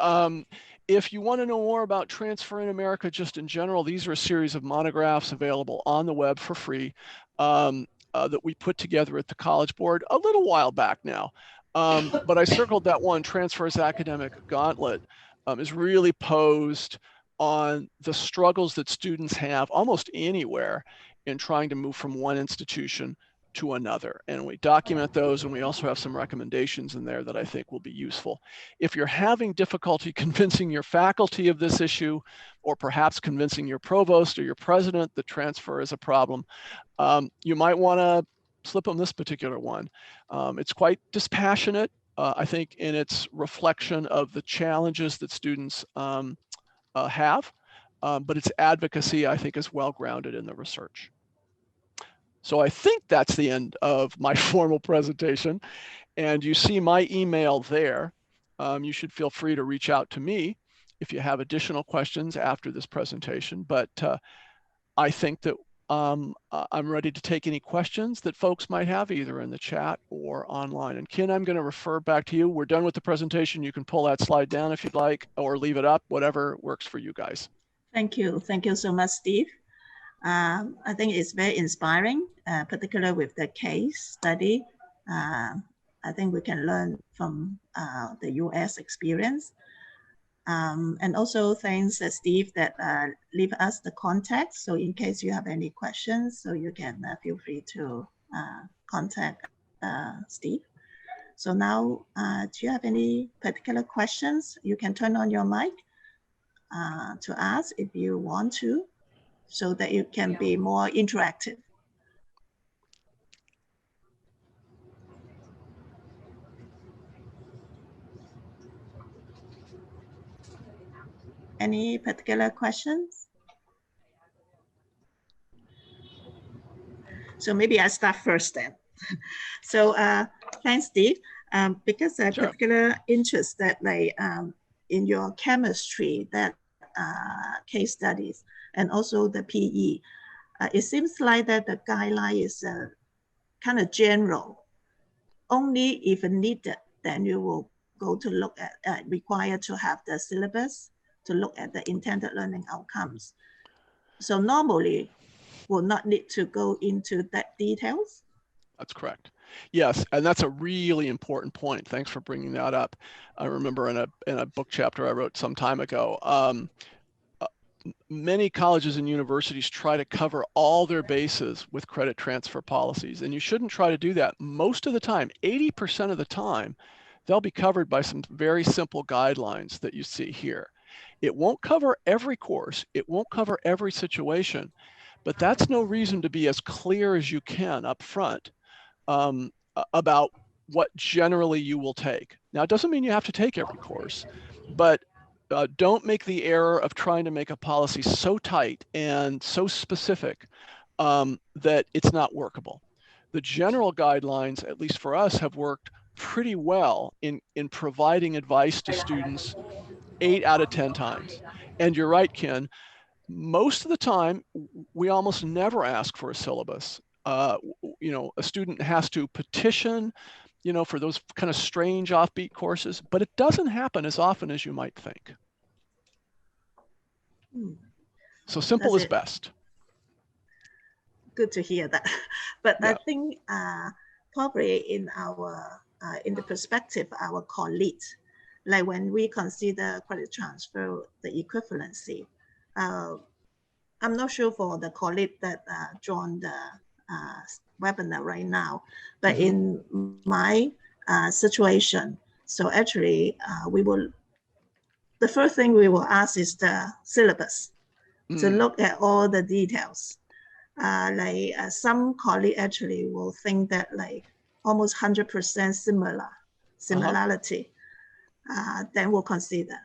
If you want to know more about Transfer in America just in general, these are a series of monographs available on the web for free that we put together at the College Board a little while back now. But I circled that one, Transfer's Academic Gauntlet, is really posed on the struggles that students have almost anywhere in trying to move from one institution to another. And we document those, and we also have some recommendations in there that I think will be useful. If you're having difficulty convincing your faculty of this issue, or perhaps convincing your provost or your president that transfer is a problem, you might want to slip them this particular one. It's quite dispassionate, I think, in its reflection of the challenges that students have, but its advocacy, I think, is well grounded in the research. So I think that's the end of my formal presentation, and you see my email there. You should feel free to reach out to me if you have additional questions after this presentation, but I think that I'm ready to take any questions that folks might have either in the chat or online. And Ken, I'm going to refer back to you. We're done with the presentation. You can pull that slide down if you'd like, or leave it up, whatever works for you guys. Thank you. Thank you so much, Steve. I think it's very inspiring, particularly with the case study. I think we can learn from the US experience. And also thanks Steve that leave us the contact. So in case you have any questions, so you can feel free to contact Steve. So now, do you have any particular questions? You can turn on your mic to ask if you want to, so that it can be more interactive. Any particular questions? So maybe I start first then. So thanks, Steve. Because a Sure. particular interest that like in your chemistry, that case studies, and also the PE, it seems like that the guideline is kind of general. Only if needed, then you will go to look at, required to have the syllabus to look at the intended learning outcomes. So normally, will not need to go into that details. That's correct. Yes, and that's a really important point. Thanks for bringing that up. I remember in a book chapter I wrote some time ago, many colleges and universities try to cover all their bases with credit transfer policies, and you shouldn't try to do that. Most of the time, 80% of the time, they'll be covered by some very simple guidelines that you see here. It won't cover every course, it won't cover every situation, but that's no reason to be as clear as you can up front about what generally you will take. Now, it doesn't mean you have to take every course, but don't make the error of trying to make a policy so tight and so specific that it's not workable. The general guidelines, at least for us, have worked pretty well in providing advice to students 8 out of 10 times. And you're right, Ken, most of the time, we almost never ask for a syllabus. You know, a student has to petition, you know, for those kind of strange offbeat courses, but it doesn't happen as often as you might think. So simple is best. Good to hear that. But yeah. I think probably in the perspective of our colleagues, like when we consider credit transfer, the equivalency, I'm not sure for the colleague that joined the webinar right now, but in my situation, so actually the first thing we will ask is the syllabus to look at all the details. Some colleagues actually will think that like almost 100% similarity, then we'll consider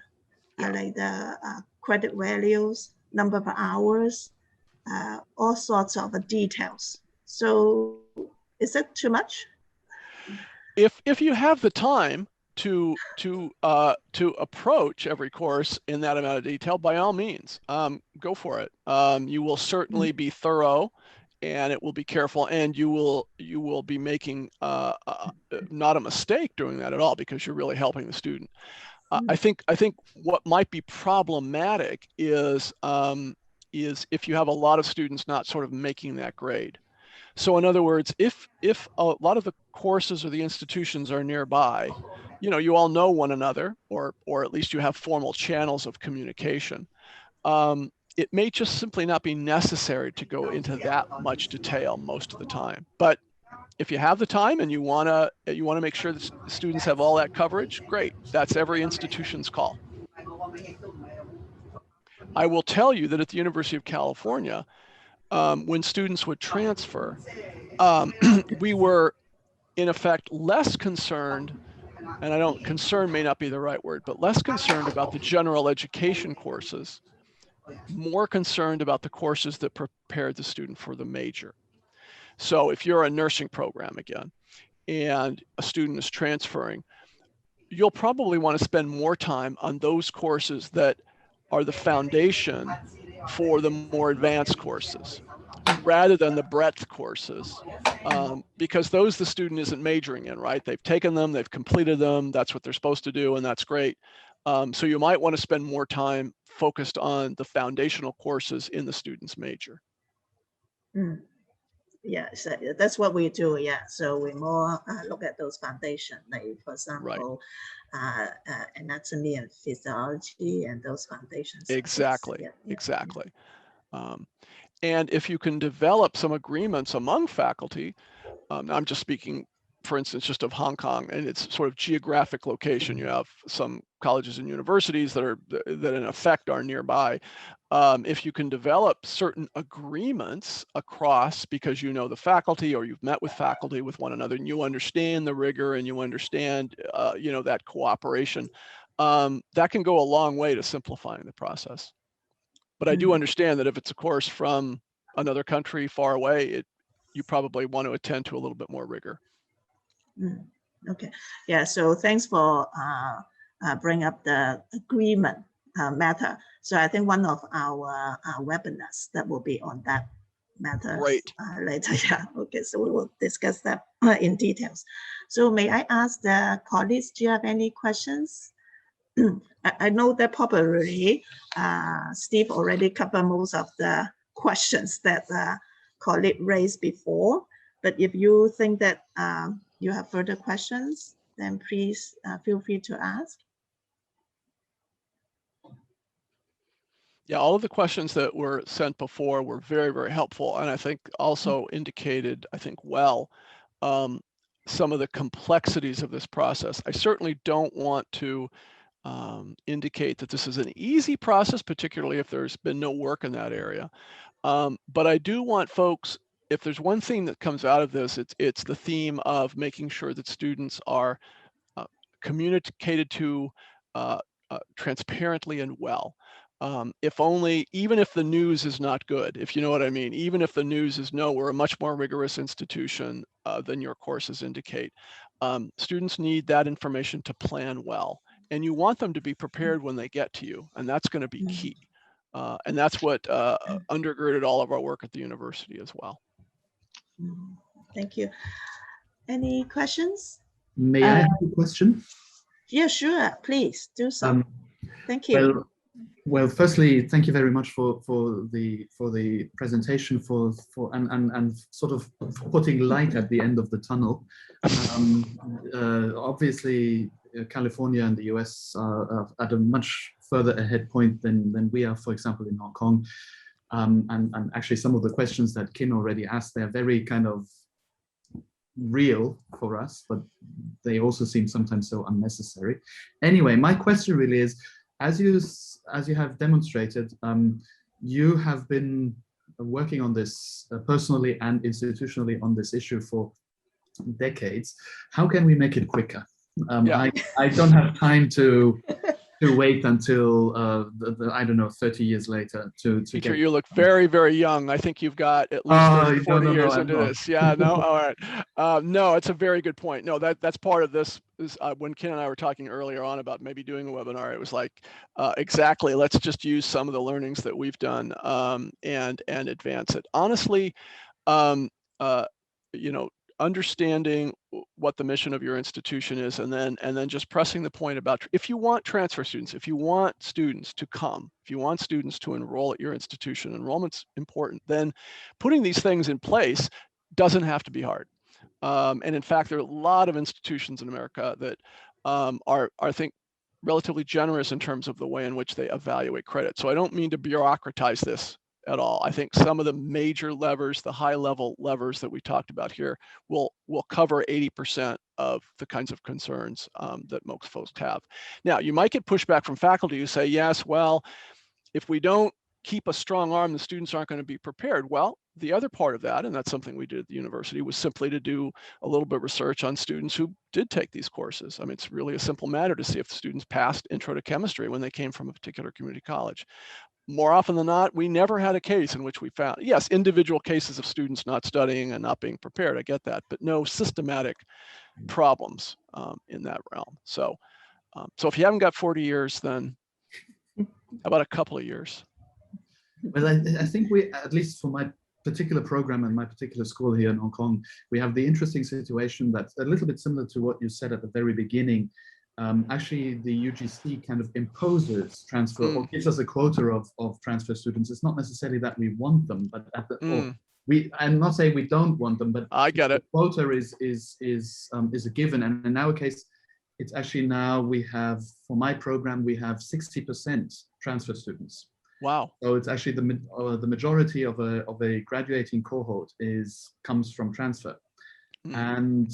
like the credit values, number of hours, all sorts of details. So is it too much? If you have the time to approach every course in that amount of detail, by all means, go for it. You will certainly be thorough, and it will be careful, and you will be making not a mistake doing that at all, because you're really helping the student. I think what might be problematic is if you have a lot of students not sort of making that grade. So in other words, if a lot of the courses or the institutions are nearby, you know, you all know one another, or at least you have formal channels of communication, it may just simply not be necessary to go into that much detail most of the time. But if you have the time and you want to make sure that students have all that coverage, great. That's every institution's call. I will tell you that at the University of California, when students would transfer, we were in effect less concerned, and concern may not be the right word, but less concerned about the general education courses, more concerned about the courses that prepared the student for the major. So if you're a nursing program again, and a student is transferring, you'll probably want to spend more time on those courses that are the foundation for the more advanced courses, rather than the breadth courses, because those the student isn't majoring in, right? They've taken them, they've completed them, that's what they're supposed to do, and that's great. So you might want to spend more time focused on the foundational courses in the student's major. Yeah, so that's what we do. Yeah, so we more look at those foundations, like for example, anatomy and physiology and those foundations. Exactly, Yeah, exactly. And if you can develop some agreements among faculty, I'm just speaking, for instance, just of Hong Kong and its sort of geographic location. You have some colleges and universities that in effect are nearby. If you can develop certain agreements across, because you know the faculty or you've met with faculty with one another and you understand the rigor and you understand, you know, that cooperation, that can go a long way to simplifying the process. But I do understand that if it's a course from another country far away, you probably want to attend to a little bit more rigor. Okay, yeah, so thanks for bring up the agreement matter. So I think one of our webinars that will be on that matter later. Yeah, okay, so we will discuss that in details. So may I ask the colleagues, do you have any questions? I know that probably Steve already covered most of the questions that colleague raised before, but if you think that you have further questions, then please feel free to ask. Yeah, all of the questions that were sent before were very, very helpful, and I think also indicated, I think, well, some of the complexities of this process. I certainly don't want to indicate that this is an easy process, particularly if there's been no work in that area. But I do want folks, if there's one theme that comes out of this, it's the theme of making sure that students are communicated to transparently and well. If only, even if the news is not good, if you know what I mean, even if the news is no, we're a much more rigorous institution than your courses indicate. Students need that information to plan well. And you want them to be prepared when they get to you, and that's going to be key. And that's what undergirded all of our work at the university as well. Thank you. Any questions? May I have a question? Yeah, sure. Please do so. Thank you. Well, firstly, thank you very much for the presentation and sort of putting light at the end of the tunnel. Obviously, California and the US are at a much further ahead point than we are, for example, in Hong Kong. And actually, some of the questions that Kin already asked, they're very kind of real for us, but they also seem sometimes so unnecessary. Anyway, my question really is, as you have demonstrated, you have been working on this personally and institutionally on this issue for decades. How can we make it quicker? I don't have time to wait until I don't know, 30 years later to Teacher, get. you look very, very young. I think you've got at least 30, 40 years into this. Yeah, no, all right. No, it's a very good point. No, that's part of this. Is when Ken and I were talking earlier on about maybe doing a webinar, it was like, exactly, let's just use some of the learnings that we've done and advance it. Honestly, you know, understanding what the mission of your institution is, and then just pressing the point about, if you want transfer students, if you want students to come, if you want students to enroll at your institution, enrollment's important, then putting these things in place doesn't have to be hard. And in fact, there are a lot of institutions in America that are, I think, relatively generous in terms of the way in which they evaluate credit. So I don't mean to bureaucratize this at all. I think some of the major levers, the high level levers that we talked about here will cover 80% of the kinds of concerns that most folks have. Now, you might get pushback from faculty who say, yes, well, if we don't keep a strong arm, the students aren't going to be prepared. Well, the other part of that, and that's something we did at the university, was simply to do a little bit of research on students who did take these courses. I mean, it's really a simple matter to see if the students passed Intro to Chemistry when they came from a particular community college. More often than not, we never had a case in which we found, yes, individual cases of students not studying and not being prepared, I get that, but no systematic problems in that realm. So, so if you haven't got 40 years, then how about a couple of years? Well, I think we, at least for my particular program and my particular school here in Hong Kong, we have the interesting situation that's a little bit similar to what you said at the very beginning, actually the UGC kind of imposes transfer or gives us a quota of transfer students. It's not necessarily that we want them, but at the, or I'm not saying we don't want them, but I get it. The quota is a given, and in our case, it's actually now we have, for my program, we have 60% transfer students. Wow. So it's actually the majority of a graduating cohort comes from transfer, and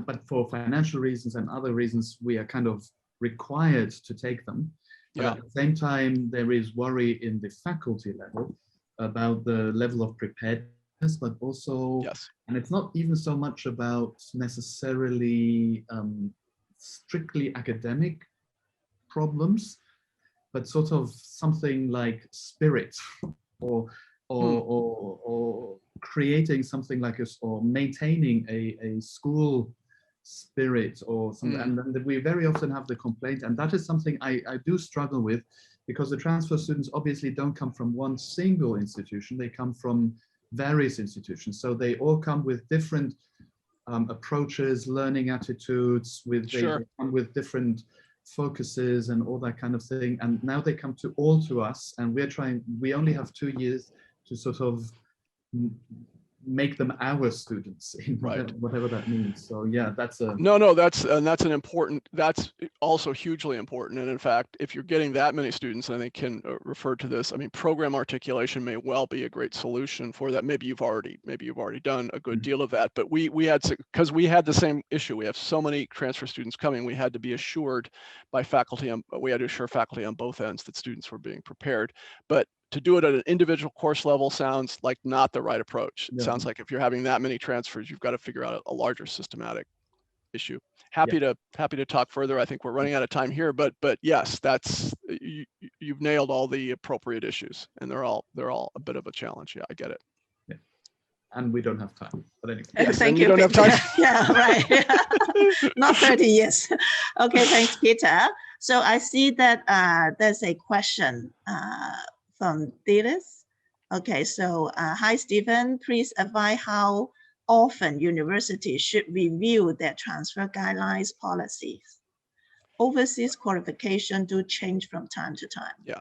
but for financial reasons and other reasons, we are kind of required to take them. But at the same time, there is worry in the faculty level about the level of preparedness, but also, and it's not even so much about necessarily strictly academic problems, but sort of something like spirit or creating something like or maintaining a school spirit or something. And we very often have the complaint, and that is something I do struggle with, because the transfer students obviously don't come from one single institution, they come from various institutions. So they all come with different approaches, learning attitudes, they come with different focuses and all that kind of thing. And now they come to us, and we only have 2 years to sort of make them our students in whatever that means. So yeah, that's a that's also hugely important. And in fact, if you're getting that many students, I think Ken referred to this, I mean, program articulation may well be a great solution for that. Maybe you've already done a good deal of that, but we had, because we had the same issue. We have so many transfer students coming, we had to be assured by faculty, we had to assure faculty on both ends that students were being prepared. But to do it at an individual course level sounds like not the right approach. It sounds like if you're having that many transfers, you've got to figure out a larger systematic issue. Happy to talk further. I think we're running out of time here, but yes, you've nailed all the appropriate issues, and they're all a bit of a challenge. Yeah, I get it. Yeah. And we don't have time, but anyway. Yes, thank you. You don't have time. Yeah, right. Not 30 years. Okay, thanks, Peter. So I see that there's a question from Dilys. Okay, so hi, Stephen. Please advise how often universities should review their transfer guidelines policies. Overseas qualification do change from time to time. Yeah,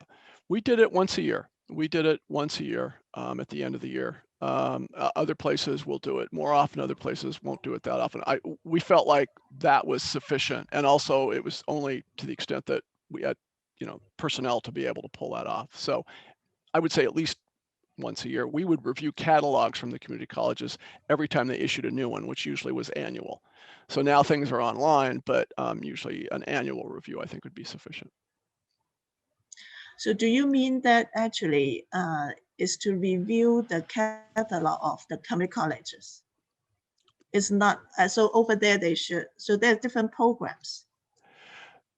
we did it once a year. We did it once a year at the end of the year. Other places will do it more often. Other places won't do it that often. We felt like that was sufficient, and also it was only to the extent that we had, personnel to be able to pull that off. So I would say at least once a year. We would review catalogs from the community colleges every time they issued a new one, which usually was annual. So now things are online, but usually an annual review I think would be sufficient. So do you mean that actually is to review the catalog of the community colleges? It's not, so over there they should, so there's different programs.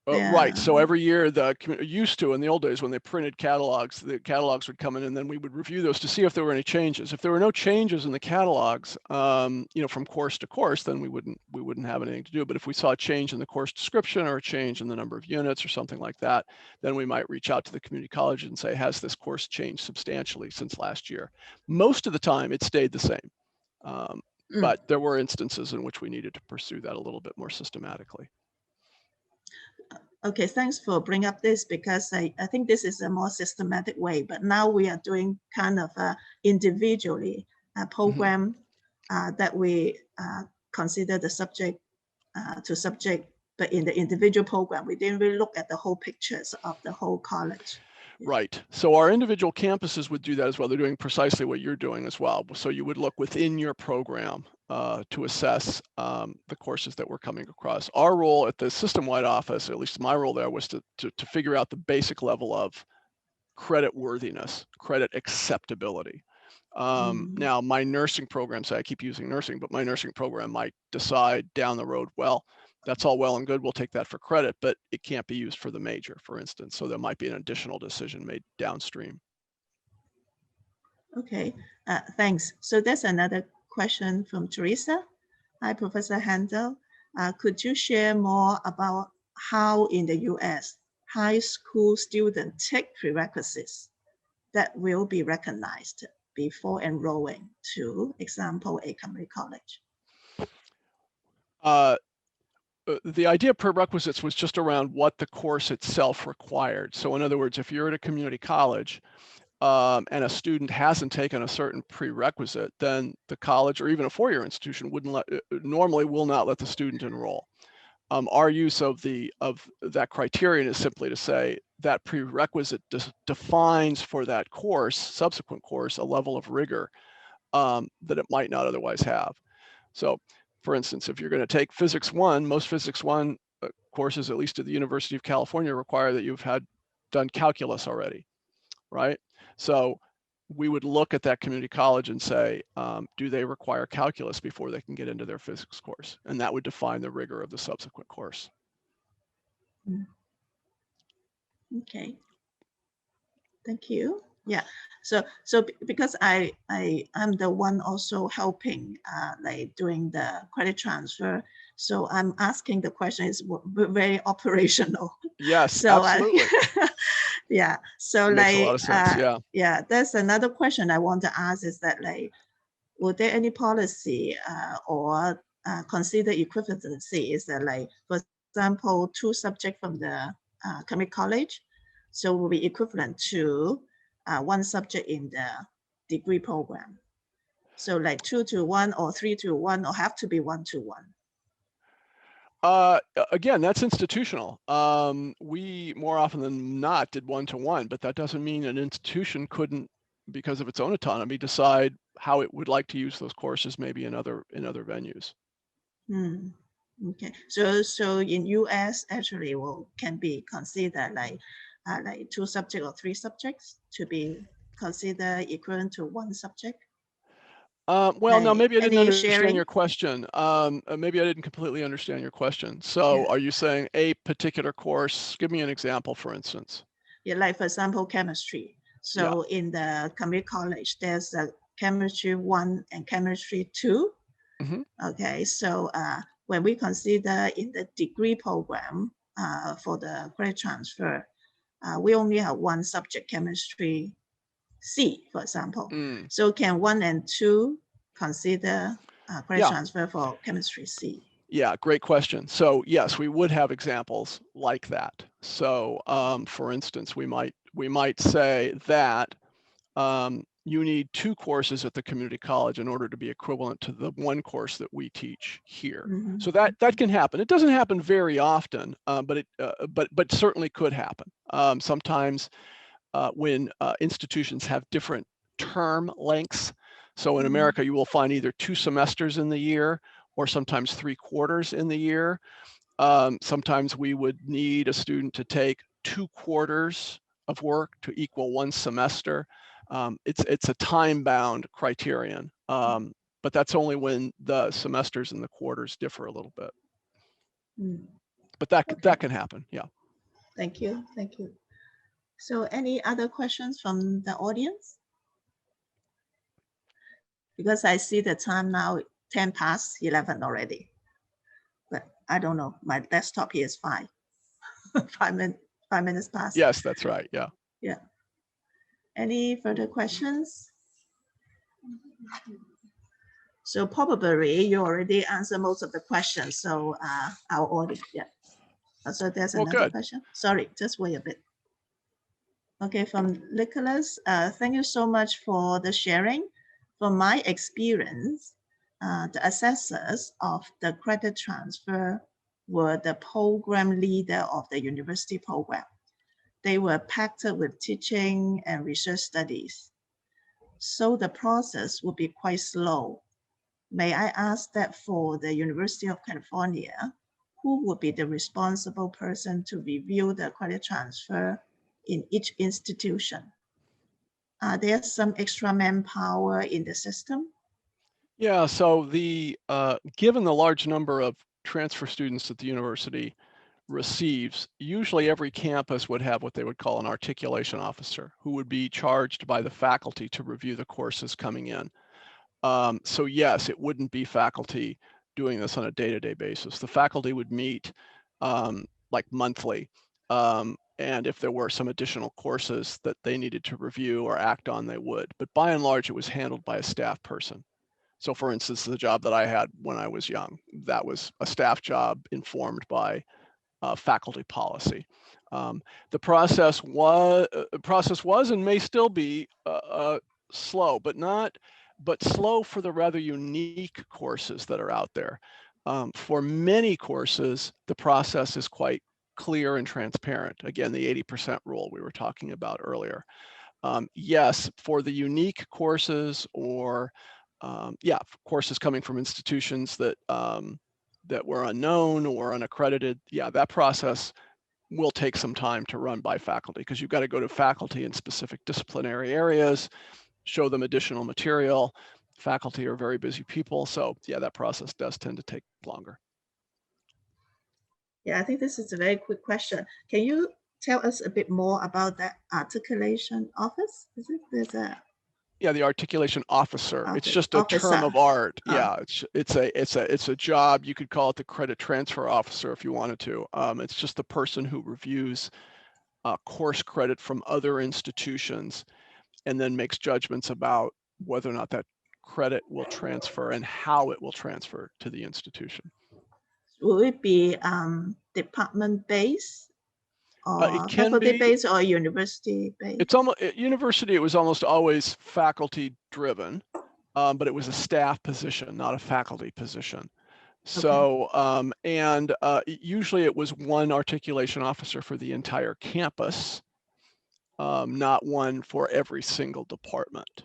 Right. So every year, the used to in the old days when they printed catalogs, the catalogs would come in, and then we would review those to see if there were any changes. If there were no changes in the catalogs, from course to course, then we wouldn't have anything to do. But if we saw a change in the course description or a change in the number of units or something like that, then we might reach out to the community college and say, has this course changed substantially since last year? Most of the time, it stayed the same. But there were instances in which we needed to pursue that a little bit more systematically. Okay, thanks for bringing up this, because I think this is a more systematic way, but now we are doing kind of individually a program that we consider the subject to subject, but in the individual program, we didn't really look at the whole pictures of the whole college. Right. So our individual campuses would do that as well. They're doing precisely what you're doing as well. So you would look within your program to assess the courses that we're coming across. Our role at the system-wide office, at least my role there, was to figure out the basic level of credit worthiness, credit acceptability. Now, my nursing program, so I keep using nursing, but my nursing program might decide down the road, well, that's all well and good, we'll take that for credit, but it can't be used for the major, for instance. So there might be an additional decision made downstream. Okay, thanks. So there's another question from Teresa. Hi, Professor Handel. Could you share more about how in the US, high school students take prerequisites that will be recognized before enrolling to, example, a community college? the idea of prerequisites was just around what the course itself required. So in other words, if you're at a community college and a student hasn't taken a certain prerequisite, then the college or even a four-year institution normally will not let the student enroll. Our use of that criterion is simply to say that prerequisite defines for that course, subsequent course, a level of rigor that it might not otherwise have. So, for instance, if you're going to take Physics 1, most Physics 1 courses, at least at the University of California, require that you've done calculus already, right? So we would look at that community college and say, do they require calculus before they can get into their physics course? And that would define the rigor of the subsequent course. Okay. Thank you. Yeah. So because I'm the one also helping like doing the credit transfer. So I'm asking the question is very operational. Yes, so absolutely. Yeah. So Makes like a lot of sense. Yeah. Yeah. There's another question I want to ask is that like, would there any policy or consider equivalency? Is that like, for example, 2 subjects from the community college, so will be equivalent to 1 subject in the degree program. So like 2-to-1 or 3-to-1 or have to be 1-to-1. Again, that's institutional. We more often than not did 1-to-1, but that doesn't mean an institution couldn't, because of its own autonomy, decide how it would like to use those courses, maybe in other venues. Okay, so in US actually can be considered like 2 subjects or 3 subjects to be considered equivalent to 1 subject. Well, now maybe I didn't understand sharing? your question. Maybe I didn't completely understand your question. So Yeah. are you saying a particular course? Give me an example, for instance. Yeah, like for example, chemistry. So in the community college, there's a chemistry 1 and chemistry 2. Okay, so when we consider in the degree program for the credit transfer, we only have 1 subject, chemistry C, for example. So can 1 and 2 consider credit transfer for chemistry C? Yeah, great question. So yes, we would have examples like that. So for instance, we might say that you need 2 courses at the community college in order to be equivalent to the 1 course that we teach here. So that can happen. It doesn't happen very often, but certainly could happen. Sometimes when institutions have different term lengths. So in America, you will find either 2 semesters in the year or sometimes 3 quarters in the year. Sometimes we would need a student to take 2 quarters of work to equal 1 semester. It's a time-bound criterion, but that's only when the semesters and the quarters differ a little bit. But that can happen, yeah. Thank you, thank you. So any other questions from the audience? Because I see the time now, 11:10 already. But I don't know, my desktop here is 5. 5 minutes past. Yes, that's right, yeah. Yeah. Any further questions? So probably you already answered most of the questions. So our audience, yeah. So there's another question. Sorry, just wait a bit. Okay, from Nicholas, thank you so much for the sharing. From my experience, the assessors of the credit transfer were the program leader of the university program. They were packed with teaching and research studies. So the process would be quite slow. May I ask that for the University of California, who would be the responsible person to review the credit transfer in each institution? Are there some extra manpower in the system? Yeah, so given the large number of transfer students that the university receives, usually every campus would have what they would call an articulation officer who would be charged by the faculty to review the courses coming in. So yes, it wouldn't be faculty doing this on a day-to-day basis. The faculty would meet like monthly. And if there were some additional courses that they needed to review or act on, they would. But by and large, it was handled by a staff person. So for instance, the job that I had when I was young, that was a staff job informed by faculty policy. The process was and may still be slow, but slow for the rather unique courses that are out there. For many courses, the process is quite clear and transparent. Again, the 80% rule we were talking about earlier. Yes, for the unique courses or courses coming from institutions that that were unknown or unaccredited, yeah, that process will take some time to run by faculty because you've got to go to faculty in specific disciplinary areas, show them additional material. Faculty are very busy people, so yeah, that process does tend to take longer. Yeah, I think this is a very quick question. Can you tell us a bit more about that articulation office? Is it Yeah, the articulation officer. It's just a officer. term of art. Yeah, it's a job. You could call it the credit transfer officer if you wanted to. It's just the person who reviews course credit from other institutions and then makes judgments about whether or not that credit will transfer and how it will transfer to the institution. Will it be department based or faculty based or university based? It's almost at university. It was almost always faculty driven, but it was a staff position, not a faculty position. So, usually it was one articulation officer for the entire campus, not one for every single department.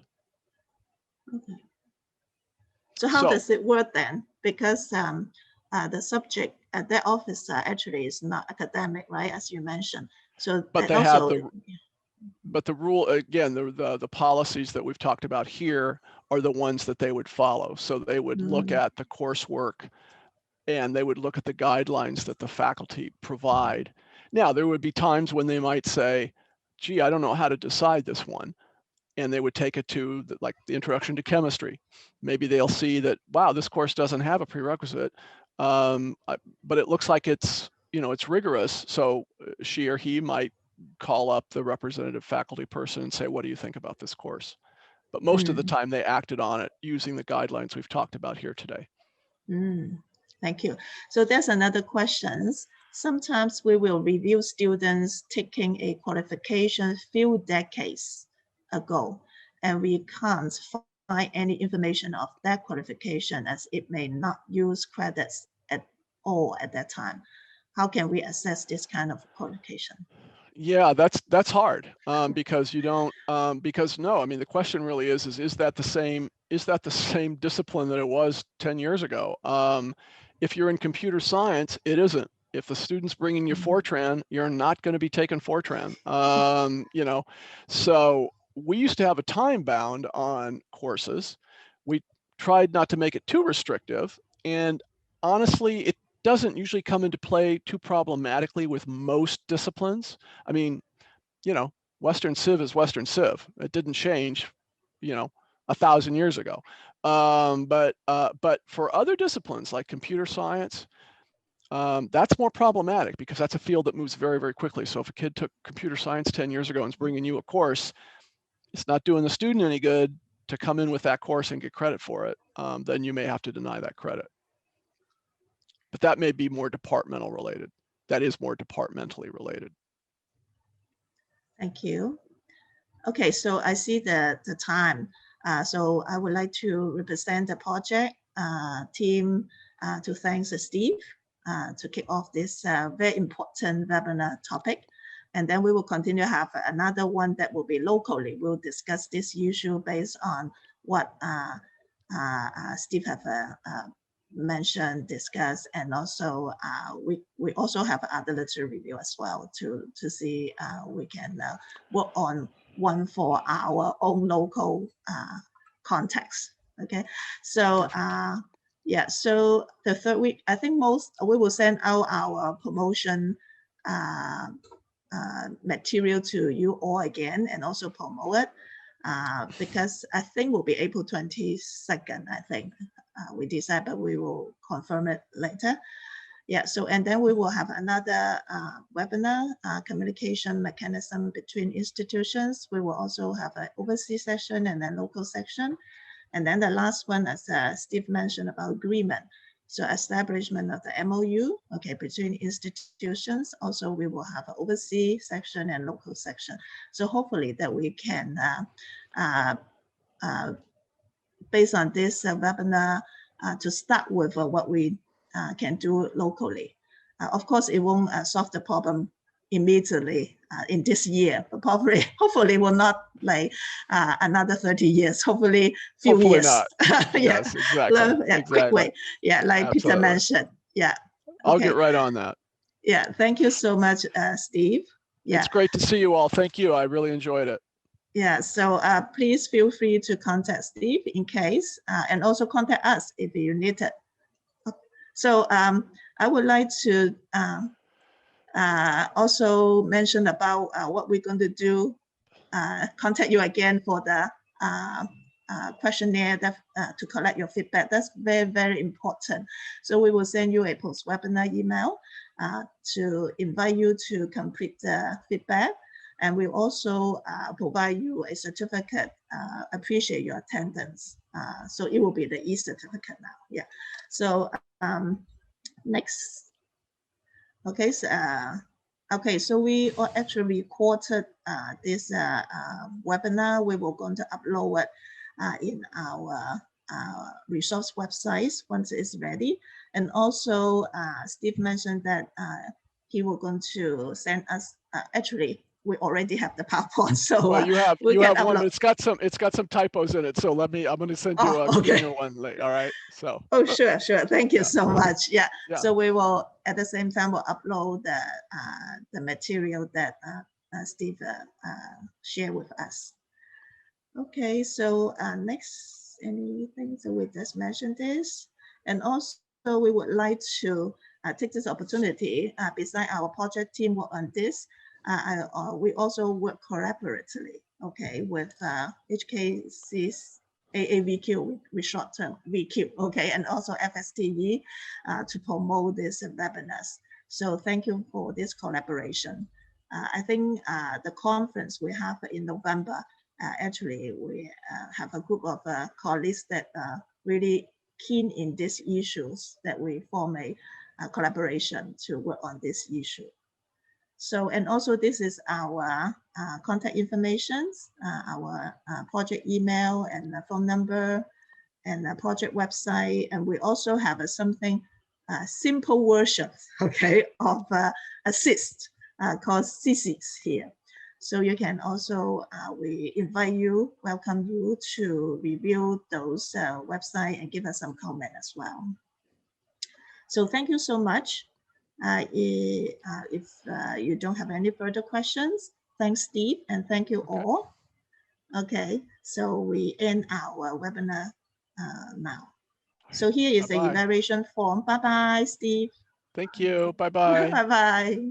Okay. So how does it work then? Because the subject at that officer actually is not academic, right? As you mentioned. So, but they also have but the rule again, the policies that we've talked about here are the ones that they would follow. So they would look at the coursework and they would look at the guidelines that the faculty provide. Now, there would be times when they might say, gee, I don't know how to decide this one. And they would take it to like the introduction to chemistry. Maybe they'll see that, wow, this course doesn't have a prerequisite, but it looks like it's, it's rigorous. So she or he might call up the representative faculty person and say, what do you think about this course? But most of the time they acted on it using the guidelines we've talked about here today. Thank you. So there's another question. Sometimes we will review students taking a qualification few decades ago, and we can't find any information of that qualification as it may not use credits at all at that time. How can we assess this kind of qualification? Yeah, that's hard because you don't because no, I mean the question really is that the same discipline that it was 10 years ago? If you're in computer science, it isn't. If the student's bringing you Fortran, you're not going to be taking Fortran. So we used to have a time bound on courses. We tried not to make it too restrictive, and honestly, it doesn't usually come into play too problematically with most disciplines. I mean, Western Civ is Western Civ. It didn't change, 1,000 years ago. But for other disciplines like computer science, that's more problematic because that's a field that moves very, very quickly. So if a kid took computer science 10 years ago and is bringing you a course, it's not doing the student any good to come in with that course and get credit for it. Then you may have to deny that credit. But that may be more departmental related. That is more departmentally related. Thank you. Okay, so I see the time. So I would like to represent the project team to thank Steve to kick off this very important webinar topic. And then we will continue to have another one that will be locally. We'll discuss this issue based on what Steve have mentioned, discussed, and also we also have other literature review as well to see we can work on one for our own local context. Okay, so yeah, so the third week, I think we will send out our promotion material to you all again and also promote it because I think we'll be April 22nd, I think. We decide, but we will confirm it later. Yeah, so and then we will have another webinar, communication mechanism between institutions. We will also have an overseas session and then local section. And then the last one, as Steve mentioned about agreement. So establishment of the MOU, okay, between institutions. Also, we will have an overseas section and local section. So hopefully that we can, based on this webinar, to start with what we can do locally. Of course, it won't solve the problem immediately in this year, but probably, hopefully, will not like another 30 years. Hopefully, few Hopefully years. not. Yeah. Yes, exactly. Yeah, Exactly. quick way. Yeah, like Absolutely. Peter mentioned. Yeah. I'll Okay. get right on that. Yeah. Thank you so much, Steve. Yeah. It's great to see you all. Thank you. I really enjoyed it. Yeah, so please feel free to contact Steve in case, and also contact us if you need it. So I would like to also mention about what we're going to do, contact you again for the questionnaire that, to collect your feedback. That's very, very important. So we will send you a post-webinar email to invite you to complete the feedback. And we'll also provide you a certificate, appreciate your attendance. So it will be the e-certificate now, yeah. So next, okay, so, so we actually recorded this webinar. We were going to upload it in our resource websites once it's ready. And also Steve mentioned that he was going to send us, actually, we already have the PowerPoint, so well, you have one, upload. but it's got some typos in it. So I'm going to send you a cleaner one later. All right. So. Oh, sure. Thank you so much. Yeah. Yeah. So we will at the same time we'll upload the material that Steve shared with us. Okay. So next, anything? So we just mentioned this, and also we would like to take this opportunity. Beside our project team work on this. We also work collaboratively, okay, with HKC's AAVQ, with short term VQ, okay, and also FSTE to promote this webinars. So thank you for this collaboration. I think the conference we have in November, actually we have a group of colleagues that are really keen in these issues, that we form a collaboration to work on this issue. So, and also this is our contact information, our project email and phone number and a project website. And we also have something simple version, okay, of assist called CCs here. So you can also, we invite you, welcome you to review those website and give us some comment as well. So thank you so much. If you don't have any further questions, thanks, Steve, and thank you all. Okay, so we end our webinar now. So here is the evaluation form. Bye-bye, Steve. Thank you. Bye-bye. Bye-bye.